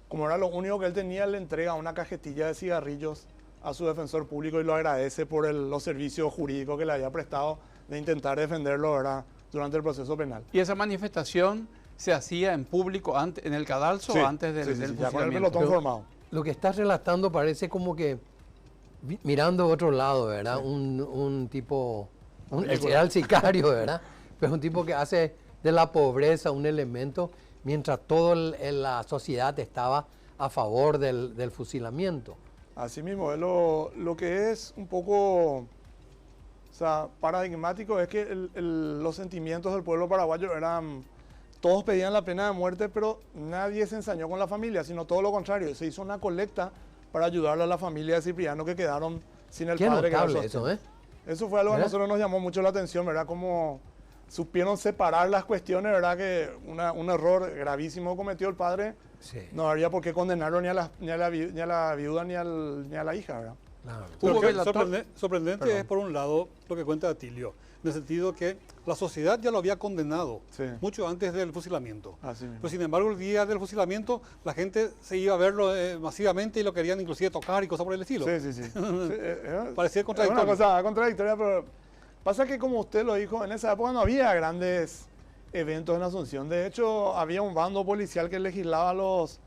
como era lo único que él tenía, le entrega una cajetilla de cigarrillos a su defensor público y lo agradece por los servicios jurídicos que le había prestado de intentar defenderlo, ¿verdad? Durante el proceso penal. ¿Y esa manifestación se hacía en público en el cadalso o antes del fusilamiento? Ya con el pelotón formado. Lo que estás relatando parece como que mirando a otro lado, ¿verdad? Un tipo, era el sicario, ¿verdad? Pero un tipo que hace de la pobreza un elemento mientras toda la sociedad estaba a favor del fusilamiento. Así mismo, lo que es un poco paradigmático es que los sentimientos del pueblo paraguayo eran, todos pedían la pena de muerte, pero nadie se ensañó con la familia, sino todo lo contrario, se hizo una colecta para ayudarle a la familia de Cipriano que quedaron sin el padre. Qué notable eso, ¿eh? Eso fue algo que a nosotros nos llamó mucho la atención, ¿verdad? Como supieron separar las cuestiones, ¿verdad? Que un error gravísimo cometió el padre. Sí. No habría por qué condenarlo ni a la viuda ni a la hija, ¿verdad? Claro. Lo que sorprendente es, por un lado, lo que cuenta Atilio, en el sentido que la sociedad ya lo había condenado mucho antes del fusilamiento. Pero sin embargo, el día del fusilamiento, la gente se iba a verlo masivamente y lo querían inclusive tocar y cosas por el estilo. Sí. Parecía contradictorio. Es una cosa contradictoria, pero pasa que, como usted lo dijo, en esa época no había grandes eventos en Asunción. De hecho, había un bando policial que legislaba los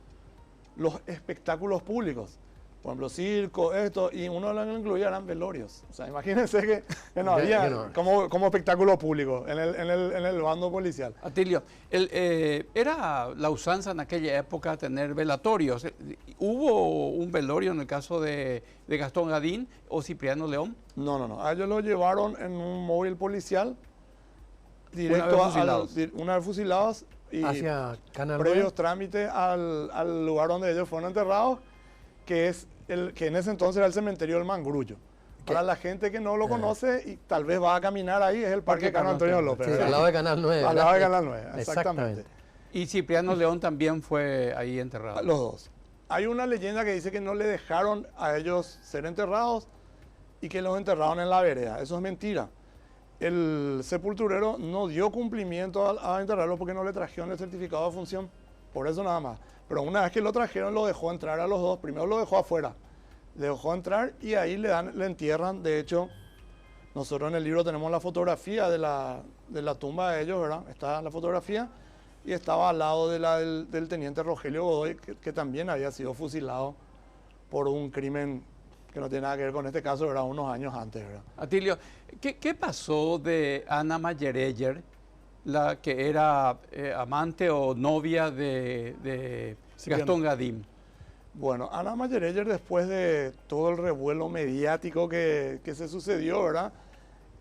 espectáculos públicos. por ejemplo, circo, esto, y uno de los que incluía eran velorios. O sea, imagínense que no Ya, había you know. como espectáculo público en el bando policial. Atilio, ¿era la usanza en aquella época tener velatorios? ¿Hubo un velorio en el caso de Gastón Gadín o Cipriano León? No. A ellos lo llevaron en un móvil policial directo Una vez fusilados. una vez fusilados y Hacia Canal previos 9. trámites al lugar donde ellos fueron enterrados, que es que en ese entonces era el cementerio del Mangrullo. Para la gente que no lo conoce y tal vez va a caminar ahí, es el Parque Carlos Antonio López. Sí, ¿verdad? al lado de Canal 9. Al lado de ¿verdad? Canal 9, exactamente. Y Cipriano León también fue ahí enterrado. Los dos. Hay una leyenda que dice que no le dejaron a ellos ser enterrados y que los enterraron en la vereda. Eso es mentira. El sepulturero no dio cumplimiento a enterrarlo porque no le trajeron el certificado de función. Por eso nada más. Pero una vez que lo trajeron, lo dejó entrar a los dos. Primero lo dejó afuera. Le dejó entrar y ahí le entierran. De hecho, nosotros en el libro tenemos la fotografía de la tumba de ellos, ¿verdad? Está la fotografía y estaba al lado del teniente Rogelio Godoy, que también había sido fusilado por un crimen que no tiene nada que ver con este caso, ¿verdad? Unos años antes, ¿verdad? Atilio, ¿qué pasó de Ana Mayereyer, la que era amante o novia de Gastón Gadín? Bueno, Ana Mayereyer, después de todo el revuelo mediático que se sucedió, ¿verdad?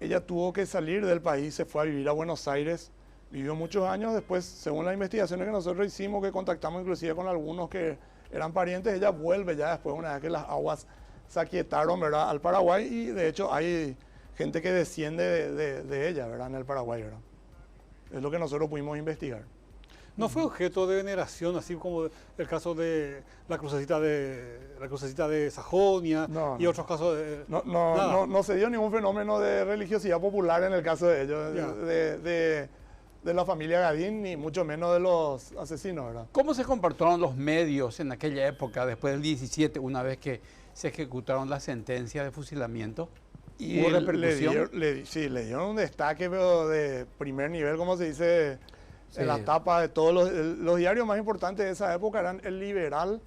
Ella tuvo que salir del país, se fue a vivir a Buenos Aires, vivió muchos años. Después, según las investigaciones que nosotros hicimos, que contactamos inclusive con algunos que eran parientes, ella vuelve ya después, una vez que las aguas se aquietaron, ¿verdad?, al Paraguay, y de hecho hay gente que desciende de ella, ¿verdad?, en el Paraguay, ¿verdad? Es lo que nosotros pudimos investigar. No fue objeto de veneración, así como el caso de la crucecita de Sajonia y otros casos de... nada. No se dio ningún fenómeno de religiosidad popular en el caso de ellos, Ya. de la familia Gadín, ni mucho menos de los asesinos, ¿verdad? ¿Cómo se comportaron los medios en aquella época, después del 17, una vez que se ejecutaron las sentencias de fusilamiento? ¿Hubo repercusión? Le dieron un destaque, pero de primer nivel, como se dice, Sí. en la tapa de todos los diarios más importantes de esa época eran El Liberal.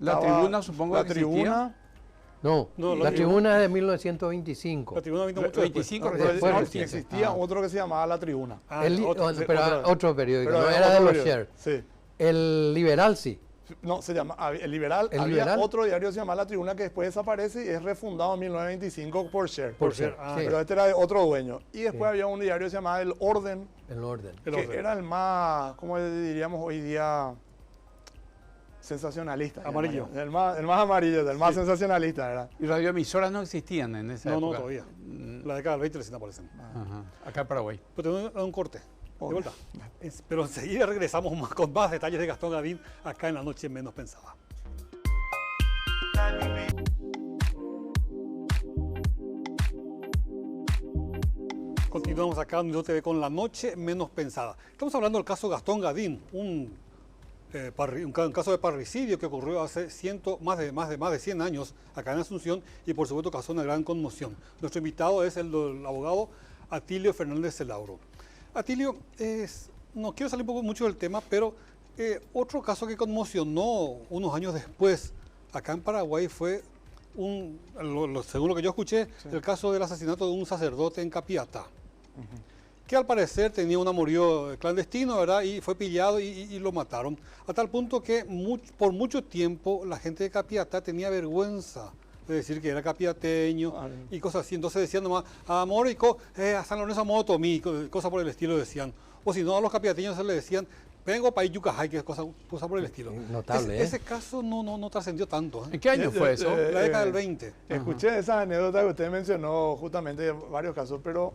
La Tribuna, supongo La que existía. Tribuna. No, No, la tribuna es de 1925. La tribuna vino mucho 25 después. Pero Después no, recién. existía Ah. otro que se llamaba La Tribuna. Otro periódico, Pero no era de otro los periódico. Share. Sí. El Liberal sí. No, se llama El Liberal. El Había Liberal. otro diario que se llama La Tribuna que después desaparece y es refundado en 1925 por Share. Por ser, Share, ah, sí, Pero este era de otro dueño. Y después Sí. había un diario que se llamaba El Orden, el orden. El que orden. era el más, como diríamos hoy día, sensacionalista. Amarillo. El más amarillo, el más sensacionalista, ¿verdad? Y radioemisoras no existían en esa No, época. todavía. La década del 20 recién aparecen. Ajá. Acá en Paraguay. Pero tenemos un corte. De Ok. vuelta. Pero enseguida regresamos con más detalles de Gastón Gadín acá en La Noche Menos Pensada. Continuamos acá en Unión TV con La Noche Menos Pensada. Estamos hablando del caso Gastón Gadín, un caso de parricidio que ocurrió hace más de 100 años acá en Asunción y por supuesto causó una gran conmoción. Nuestro invitado es el abogado Atilio Fernández Celauro. Atilio, no quiero salir mucho del tema, pero otro caso que conmocionó unos años después acá en Paraguay fue, según lo que yo escuché, el caso del asesinato de un sacerdote en Capiatá. Que al parecer tenía un amorío clandestino, ¿verdad? Y fue pillado y lo mataron. A tal punto que por mucho tiempo la gente de Capiatá tenía vergüenza de decir que era capiateño y cosas así. Entonces decían nomás, a Morico, a San Lorenzo Motomí, cosas por el estilo decían. O si no, a los capiateños se les decían, vengo para Yucajay, que es cosa por el estilo. Notable, Ese caso no trascendió tanto. ¿En qué año fue eso? La década del 20. Escuché esa anécdota que usted mencionó justamente varios casos, pero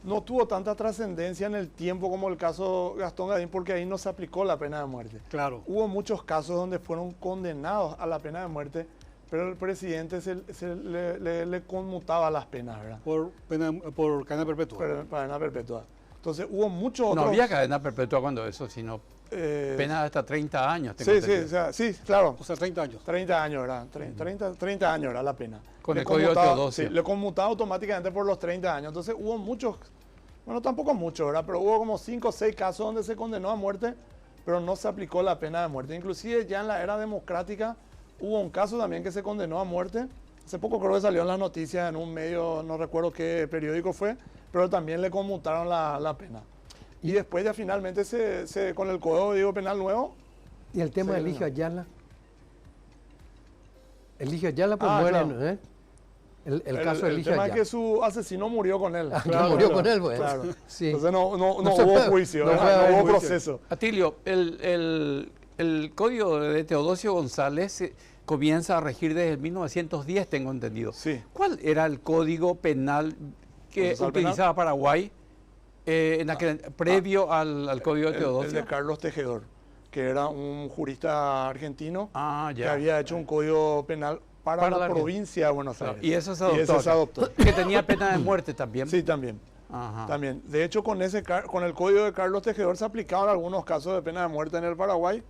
no tuvo tanta trascendencia en el tiempo como el caso Gastón Gadín, porque ahí no se aplicó la pena de muerte. Claro. Hubo muchos casos donde fueron condenados a la pena de muerte, pero el presidente le conmutaba las penas, ¿verdad? Por cadena perpetua. Cadena perpetua. Entonces hubo muchos otros... No había cadena perpetua cuando eso, sino penas de hasta 30 años. Sí, claro. O sea, 30 años. 30 años, ¿verdad? 30 años era la pena. Con el Código de Teodosio. Sí, le conmutaba automáticamente por los 30 años. Entonces hubo muchos, bueno, tampoco muchos, ¿verdad? Pero hubo como 5 o 6 casos donde se condenó a muerte, pero no se aplicó la pena de muerte. Inclusive ya en la era democrática Hubo un caso también que se condenó a muerte. Hace poco creo que salió en las noticias en un medio, no recuerdo qué periódico fue, pero también le conmutaron la pena. Y después ya finalmente con el Código Penal nuevo. ¿Y el tema de Eligio Ayala? Eligio Ayala pues muere, claro. ¿no? El caso de El Eligio tema es Ayala. que su asesino murió con él. Que murió con él, pues. Claro. Sí. Entonces no se hubo puede- juicio, no no, puede haber hubo juicio. proceso. Atilio, el código de Teodosio González comienza a regir desde 1910, tengo entendido. Sí. ¿Cuál era el código penal que ¿Procesal penal? utilizaba Paraguay previo al código de El Teodosio? de Carlos Tejedor, que era un jurista argentino Ah, que ya. había hecho un código penal para Para la la provincia de Buenos Claro, Aires. y eso se Y adoptó. ese se acá. adoptó. Que tenía pena de muerte también. Sí, también. Ajá. También. De hecho, con el código de Carlos Tejedor se aplicaban algunos casos de pena de muerte en el Paraguay.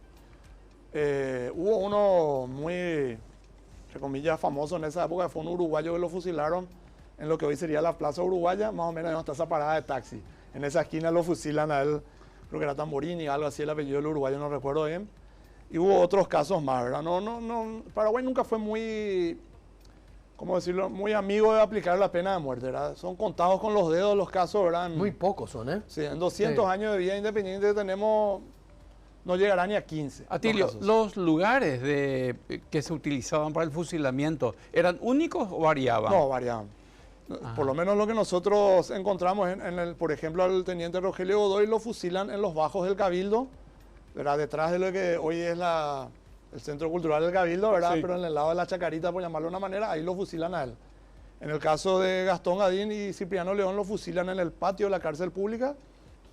Hubo uno muy, entre comillas, famoso en esa época, fue un uruguayo que lo fusilaron en lo que hoy sería la Plaza Uruguaya, más o menos donde está esa parada de taxi. En esa esquina lo fusilan a él, creo que era Tamborini, algo así, el apellido del uruguayo, no recuerdo bien. Y hubo otros casos más, ¿verdad? Paraguay nunca fue muy, ¿cómo decirlo?, muy amigo de aplicar la pena de muerte, ¿verdad? Son contados con los dedos los casos, ¿verdad? Muy pocos son, ¿eh? Sí, en 200 Sí. años de vida independiente tenemos, no llegará ni a 15. Atilio, los casos. ¿los lugares que se utilizaban para el fusilamiento eran únicos o variaban? No, variaban. Por lo menos lo que nosotros encontramos, por ejemplo, al teniente Rogelio Godoy lo fusilan en los bajos del Cabildo, ¿verdad? Detrás de lo que hoy es el Centro Cultural del Cabildo, ¿verdad? Sí. Pero en el lado de la Chacarita, por llamarlo de una manera, ahí lo fusilan a él. En el caso de Gastón Gadín y Cipriano León lo fusilan en el patio de la cárcel pública,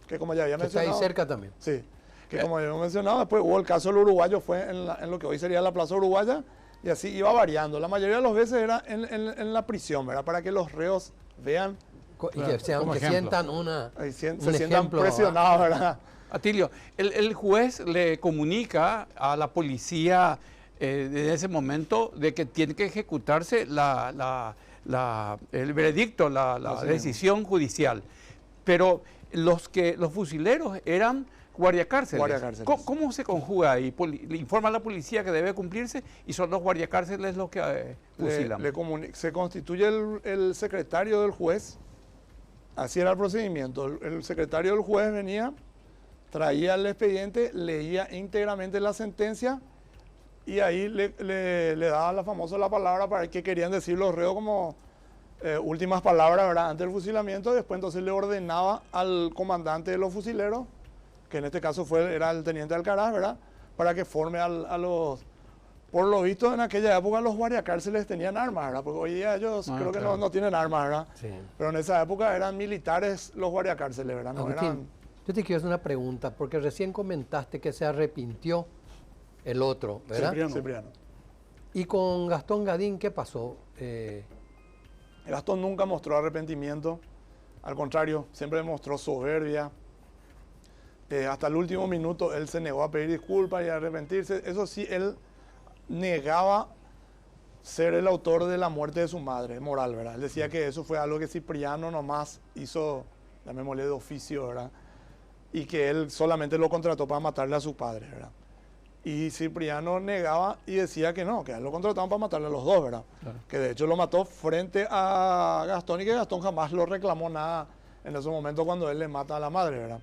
que como ya había Que está ahí mencionado... cerca también. Sí, que como ya hemos mencionado, después hubo el caso del uruguayo, fue en lo que hoy sería la Plaza Uruguaya, y así iba variando. La mayoría de las veces era en la prisión, ¿verdad? Para que los reos vean, Y que, como que ejemplo. sientan una, ahí se un sientan ejemplo. presionados, ¿verdad? Atilio, el juez le comunica a la policía en ese momento de que tiene que ejecutarse el veredicto, la Así decisión judicial. Pero los fusileros eran guardiacárceles. Guardiacárceles. ¿Cómo se conjuga ahí? Le informa a la policía que debe cumplirse y son los guardiacárceles los que fusilan. Se constituye el secretario del juez, así era el procedimiento. El secretario del juez venía, traía el expediente, leía íntegramente la sentencia y ahí le daba la palabra para qué querían decir los reos como últimas palabras, ¿verdad? Antes del fusilamiento. Después entonces le ordenaba al comandante de los fusileros, que en este caso era el teniente Alcaraz, ¿verdad? Para que forme a los... Por lo visto, en aquella época los guardiacárceles tenían armas, ¿verdad? Porque hoy día ellos creo que claro. no tienen armas, ¿verdad? Sí. Pero en esa época eran militares los guardiacárceles, ¿verdad? No Agustín, eran... yo te quiero hacer una pregunta, porque recién comentaste que se arrepintió el otro, ¿verdad? Cipriano. Y con Gastón Gadín, ¿qué pasó? Gastón nunca mostró arrepentimiento, al contrario, siempre mostró soberbia. Hasta el último minuto él se negó a pedir disculpas y a arrepentirse. Eso sí, él negaba ser el autor de la muerte de su madre, moral, ¿verdad? Él decía que eso fue algo que Cipriano nomás hizo, llamémosle de oficio, ¿verdad? Y que él solamente lo contrató para matarle a su padre, ¿verdad? Y Cipriano negaba y decía que no, que a él lo contrataban para matarle a los dos, ¿verdad? Claro. Que de hecho lo mató frente a Gastón y que Gastón jamás lo reclamó nada en ese momento cuando él le mata a la madre, ¿verdad?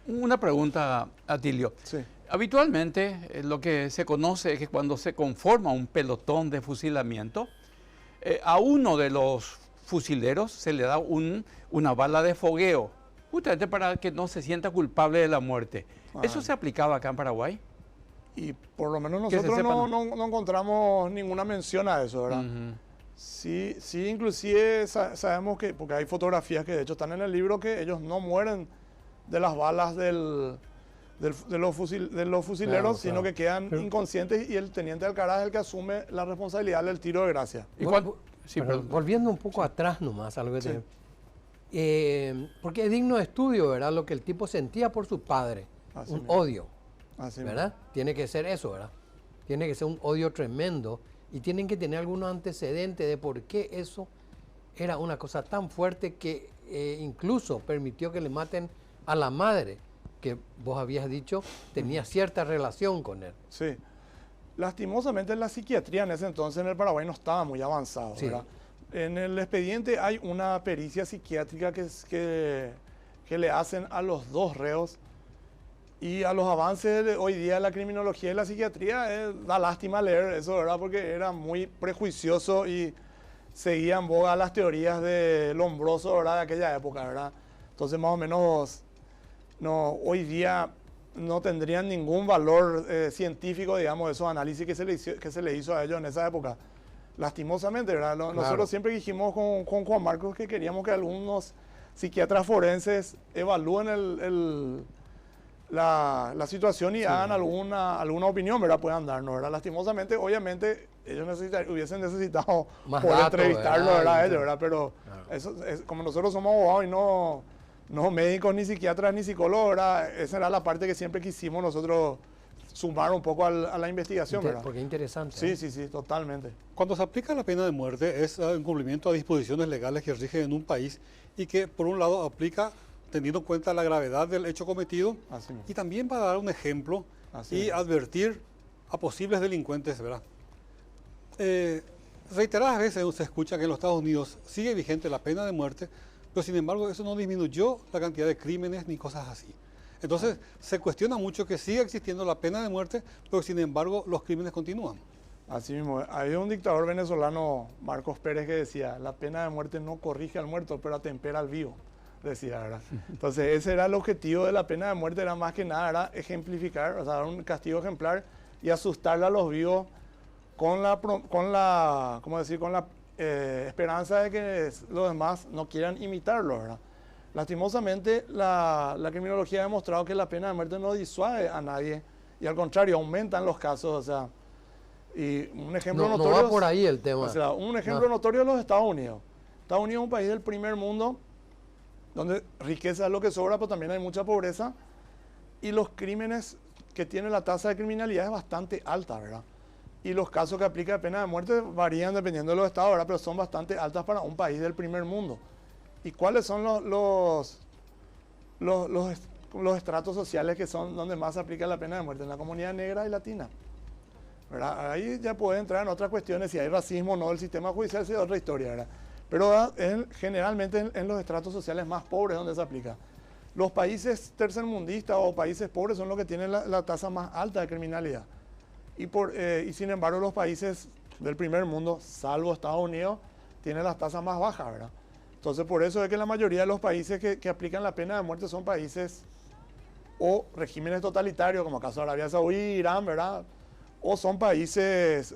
Una pregunta, Atilio. Sí. Habitualmente lo que se conoce es que cuando se conforma un pelotón de fusilamiento, a uno de los fusileros se le da una bala de fogueo, justamente para que no se sienta culpable de la muerte. ¿Eso se aplicaba acá en Paraguay? Y por lo menos Que se nosotros sepa, no encontramos ninguna mención a eso, ¿verdad? Ujú. Sí, inclusive sabemos que, porque hay fotografías que de hecho están en el libro, que ellos no mueren de las balas de los fusileros, Claro, sino claro. que quedan Pero- inconscientes y el teniente Alcaraz es el que asume la responsabilidad del tiro de gracia. ¿Y sí, Pero perdón. volviendo un poco atrás nomás, algo que Sí. porque es digno de estudio, ¿verdad? Lo que el tipo sentía por su padre, Así un mismo. odio, Así ¿verdad? Tiene que ser eso, ¿verdad? Tiene que ser un odio tremendo y tienen que tener algunos antecedentes de por qué eso era una cosa tan fuerte que incluso permitió que le maten a la madre, que vos habías dicho tenía cierta relación con él. Sí. Lastimosamente la psiquiatría en ese entonces en el Paraguay no estaba muy avanzada, Sí. ¿verdad? En el expediente hay una pericia psiquiátrica que le hacen a los dos reos, y a los avances de hoy día de la criminología y la psiquiatría, da lástima leer eso, ¿verdad? Porque era muy prejuicioso y seguía en boga las teorías de Lombroso, ¿verdad? De aquella época, ¿verdad? Entonces más o menos no, hoy día no tendrían ningún valor científico, digamos, esos análisis que se le hizo a ellos en esa época. Lastimosamente, ¿verdad? Nosotros siempre dijimos con Juan Marcos que queríamos que algunos psiquiatras forenses evalúen la situación y hagan alguna opinión, ¿verdad? Puedan darnos, ¿verdad? Lastimosamente, obviamente, ellos hubiesen necesitado Más poder datos, entrevistarlo, ¿verdad? ¿verdad? Ellos, ¿verdad? Pero eso como nosotros somos abogados y no médicos, ni psiquiatras, ni psicólogos, ¿verdad? Esa era la parte que siempre quisimos nosotros sumar un poco a la investigación, ¿verdad? Porque es interesante. Sí, sí, sí, totalmente. Cuando se aplica la pena de muerte es en cumplimiento a disposiciones legales que rigen en un país y que por un lado aplica teniendo en cuenta la gravedad del hecho cometido Así mismo. y también para dar un ejemplo Así y mismo. advertir a posibles delincuentes, ¿verdad? Reiteradas veces se escucha que en los Estados Unidos sigue vigente la pena de muerte, pero sin embargo eso no disminuyó la cantidad de crímenes ni cosas así. Entonces se cuestiona mucho que siga existiendo la pena de muerte, pero sin embargo los crímenes continúan. Así mismo. Había un dictador venezolano, Marcos Pérez, que decía, la pena de muerte no corrige al muerto, pero atempera al vivo, decía, ¿verdad? Entonces ese era el objetivo de la pena de muerte, era más que nada, era ejemplificar, o sea, dar un castigo ejemplar y asustarle a los vivos con la ¿cómo decir? Con la esperanza de que los demás no quieran imitarlo, ¿verdad? Lastimosamente, la criminología ha demostrado que la pena de muerte no disuade a nadie y al contrario, aumentan los casos, o sea, y un ejemplo No notorio va por ahí el tema. o sea, un ejemplo notorio es los Estados Unidos. Estados Unidos es un país del primer mundo donde riqueza es lo que sobra, pero también hay mucha pobreza y los crímenes que tiene la tasa de criminalidad es bastante alta, ¿verdad? Y los casos que aplica de pena de muerte varían dependiendo de los estados, ¿verdad? Pero son bastante altas para un país del primer mundo. ¿Y cuáles son los estratos sociales que son donde más se aplica la pena de muerte? En la comunidad negra y latina, ¿verdad? Ahí ya puede entrar en otras cuestiones, si hay racismo o no del sistema judicial, es otra historia, ¿verdad? Pero generalmente en los estratos sociales más pobres donde se aplica. Los países tercermundistas o países pobres son los que tienen la tasa más alta de criminalidad. Y sin embargo los países del primer mundo, salvo Estados Unidos, tienen las tasas más bajas, ¿verdad? Entonces por eso es que la mayoría de los países que aplican la pena de muerte son países o regímenes totalitarios, como acaso Arabia Saudí, Irán, ¿verdad? O son países,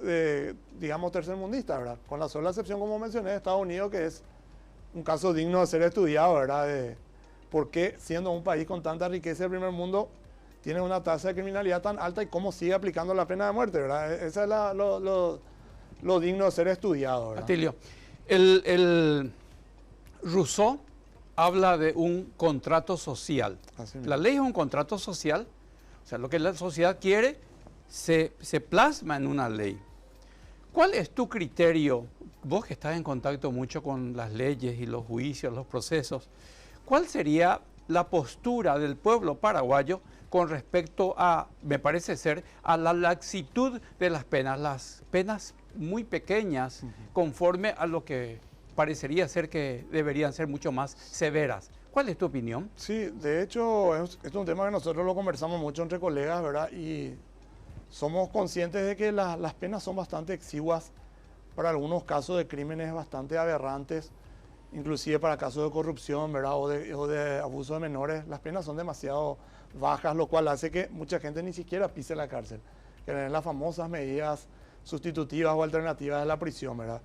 digamos, tercermundistas, ¿verdad? Con la sola excepción, como mencioné, de Estados Unidos, que es un caso digno de ser estudiado, ¿verdad? De por qué, siendo un país con tanta riqueza del primer mundo, tiene una tasa de criminalidad tan alta y cómo sigue aplicando la pena de muerte, ¿verdad? Esa es lo digno de ser estudiado, ¿verdad? Atilio, el Rousseau habla de un contrato social. Así mismo. La ley es un contrato social, o sea, lo que la sociedad quiere se plasma en una ley. ¿Cuál es tu criterio, vos que estás en contacto mucho con las leyes y los juicios, los procesos, cuál sería la postura del pueblo paraguayo con respecto a, me parece ser, a la laxitud de las penas muy pequeñas, conforme a lo que parecería ser que deberían ser mucho más severas? ¿Cuál es tu opinión? Sí, de hecho, es un tema que nosotros lo conversamos mucho entre colegas, ¿verdad? Y somos conscientes de que las penas son bastante exiguas para algunos casos de crímenes bastante aberrantes, inclusive para casos de corrupción, ¿verdad? O de abuso de menores. Las penas son demasiado bajas, lo cual hace que mucha gente ni siquiera pise la cárcel, que tienen las famosas medidas sustitutivas o alternativas de la prisión, ¿verdad?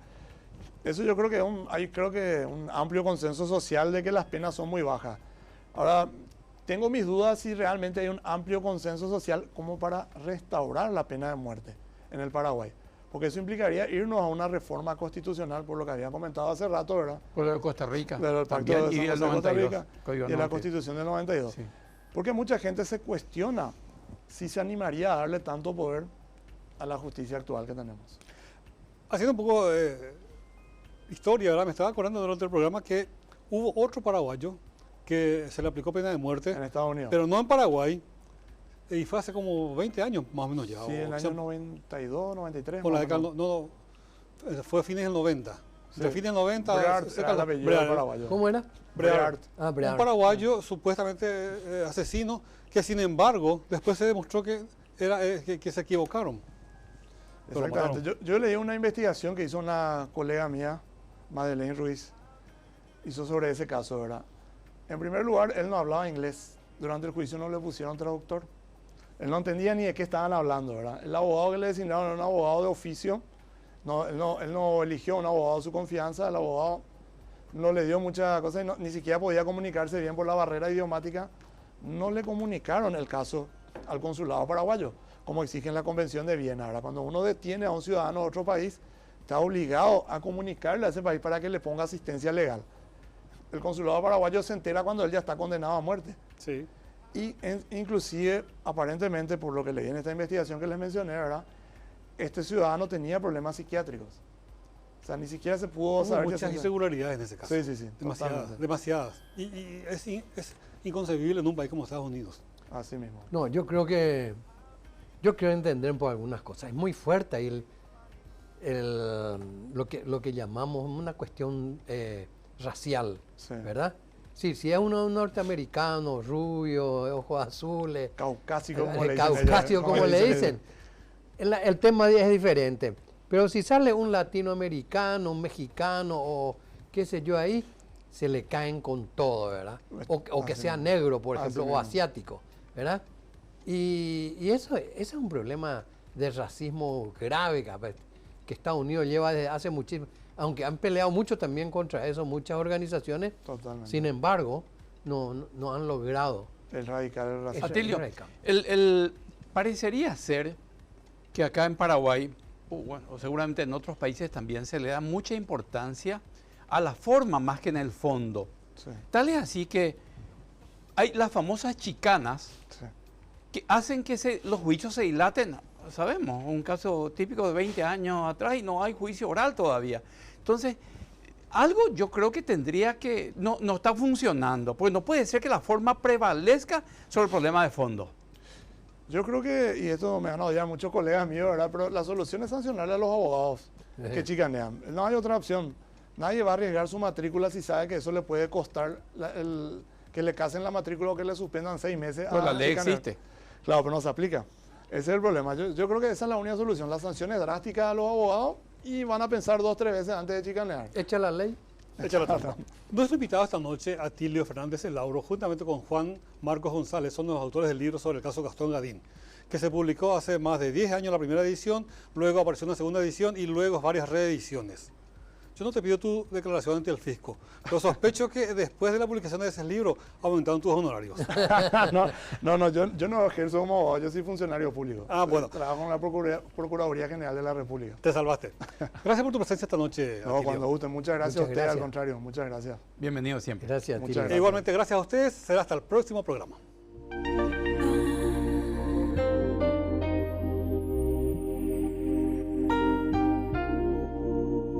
Eso yo creo que hay un amplio consenso social de que las penas son muy bajas. Ahora, tengo mis dudas si realmente hay un amplio consenso social como para restaurar la pena de muerte en el Paraguay. Porque eso implicaría irnos a una reforma constitucional, por lo que había comentado hace rato, ¿verdad? Por lo de Costa Rica. Del Pacto también, de y San del José de Costa 92. Rica Código y de la 92. Constitución del 92. Sí. Porque mucha gente se cuestiona si se animaría a darle tanto poder a la justicia actual que tenemos. Haciendo un poco historia, ¿verdad? Me estaba acordando durante el programa que hubo otro paraguayo que se le aplicó pena de muerte, En Estados Unidos. pero no en Paraguay, Y fue hace como 20 años más o menos ya. Sí, en el o año sea, 92, 93. por la más o década, menos. fue fines del 90. Sí. De fines del 90, Breart cerca era de el la- apellido Breart. paraguayo. ¿Cómo era? Breart. Ah, Un Breart. paraguayo supuestamente asesino, que sin embargo después se demostró que, que se equivocaron. Pero lo Exactamente. Yo leí una investigación que hizo una colega mía, Madeleine Ruiz, hizo sobre ese caso, ¿verdad? En primer lugar, él no hablaba inglés. Durante el juicio no le pusieron traductor. Él no entendía ni de qué estaban hablando, ¿verdad? El abogado que le designaron era un abogado de oficio. Él no eligió un abogado de su confianza. El abogado no le dio muchas cosas y ni siquiera podía comunicarse bien por la barrera idiomática. No le comunicaron el caso al consulado paraguayo, como exige en la Convención de Viena. Ahora, cuando uno detiene a un ciudadano de otro país, está obligado a comunicarle a ese país para que le ponga asistencia legal. El consulado paraguayo se entera cuando él ya está condenado a muerte. Sí. Y inclusive, aparentemente, por lo que leí en esta investigación que les mencioné, ¿verdad? Este ciudadano tenía problemas psiquiátricos. O sea, ni siquiera se pudo Hubo saber muchas que... irregularidades en ese caso. Sí, sí, sí. Demasiadas, Totalmente. demasiadas. Y es inconcebible en un país como Estados Unidos. Así mismo. No, yo creo entender por algunas cosas. Es muy fuerte ahí lo que llamamos una cuestión racial, Sí. ¿verdad? Sí, si es un norteamericano, rubio, ojos azules, Caucásico, como le dicen. caucásico, ellos, como le dicen, el tema es diferente. Pero si sale un latinoamericano, un mexicano o qué sé yo ahí, se le caen con todo, ¿verdad? O que Así sea mismo. negro, por Así ejemplo, o mismo. asiático, ¿verdad? Y eso es un problema de racismo grave que Estados Unidos lleva desde hace muchísimo, aunque han peleado mucho también contra eso muchas organizaciones, Totalmente. sin embargo, no han logrado. El radical, el racismo. Eso. Atilio, Radical. parecería ser que acá en Paraguay, bueno, o seguramente en otros países también se le da mucha importancia a la forma más que en el fondo. Sí, Tal es así que hay las famosas chicanas sí. que hacen que los juicios se dilaten. Sabemos, un caso típico de 20 años atrás y no hay juicio oral todavía. Entonces, algo yo creo que tendría que, no está funcionando, pues no puede ser que la forma prevalezca sobre el problema de fondo. Yo creo que, y esto me van a odiar muchos colegas míos, ¿verdad? Pero la solución es sancionarle a los abogados que chicanean. No hay otra opción. Nadie va a arriesgar su matrícula si sabe que eso le puede costar que le casen la matrícula o que le suspendan 6 meses. Pues la a ley chicanear. existe. Claro, pero no se aplica. Ese es el problema. Yo creo que esa es la única solución. Las sanciones drásticas a los abogados y van a pensar 2 o 3 veces antes de chicanear. Echa la ley. Échale trampa. Nuestro invitado esta noche, Atilio Fernández El Lauro, juntamente con Juan Marcos González, son los autores del libro sobre el caso Gastón Gadín, que se publicó hace más de 10 años la primera edición, luego apareció una segunda edición y luego varias reediciones. Yo no te pido tu declaración ante el fisco, pero sospecho que después de la publicación de ese libro aumentaron tus honorarios. Yo no ejerzo como abogado, yo soy funcionario público. Ah, bueno. Trabajo en la Procuraduría General de la República. Te salvaste. Gracias por tu presencia esta noche, No, Atilio. cuando gusten. Muchas gracias Muchas a ustedes, gracias. al contrario, muchas gracias. Bienvenido siempre. Gracias, Muchas Tilio. gracias. E igualmente, gracias a ustedes. Será hasta el próximo programa.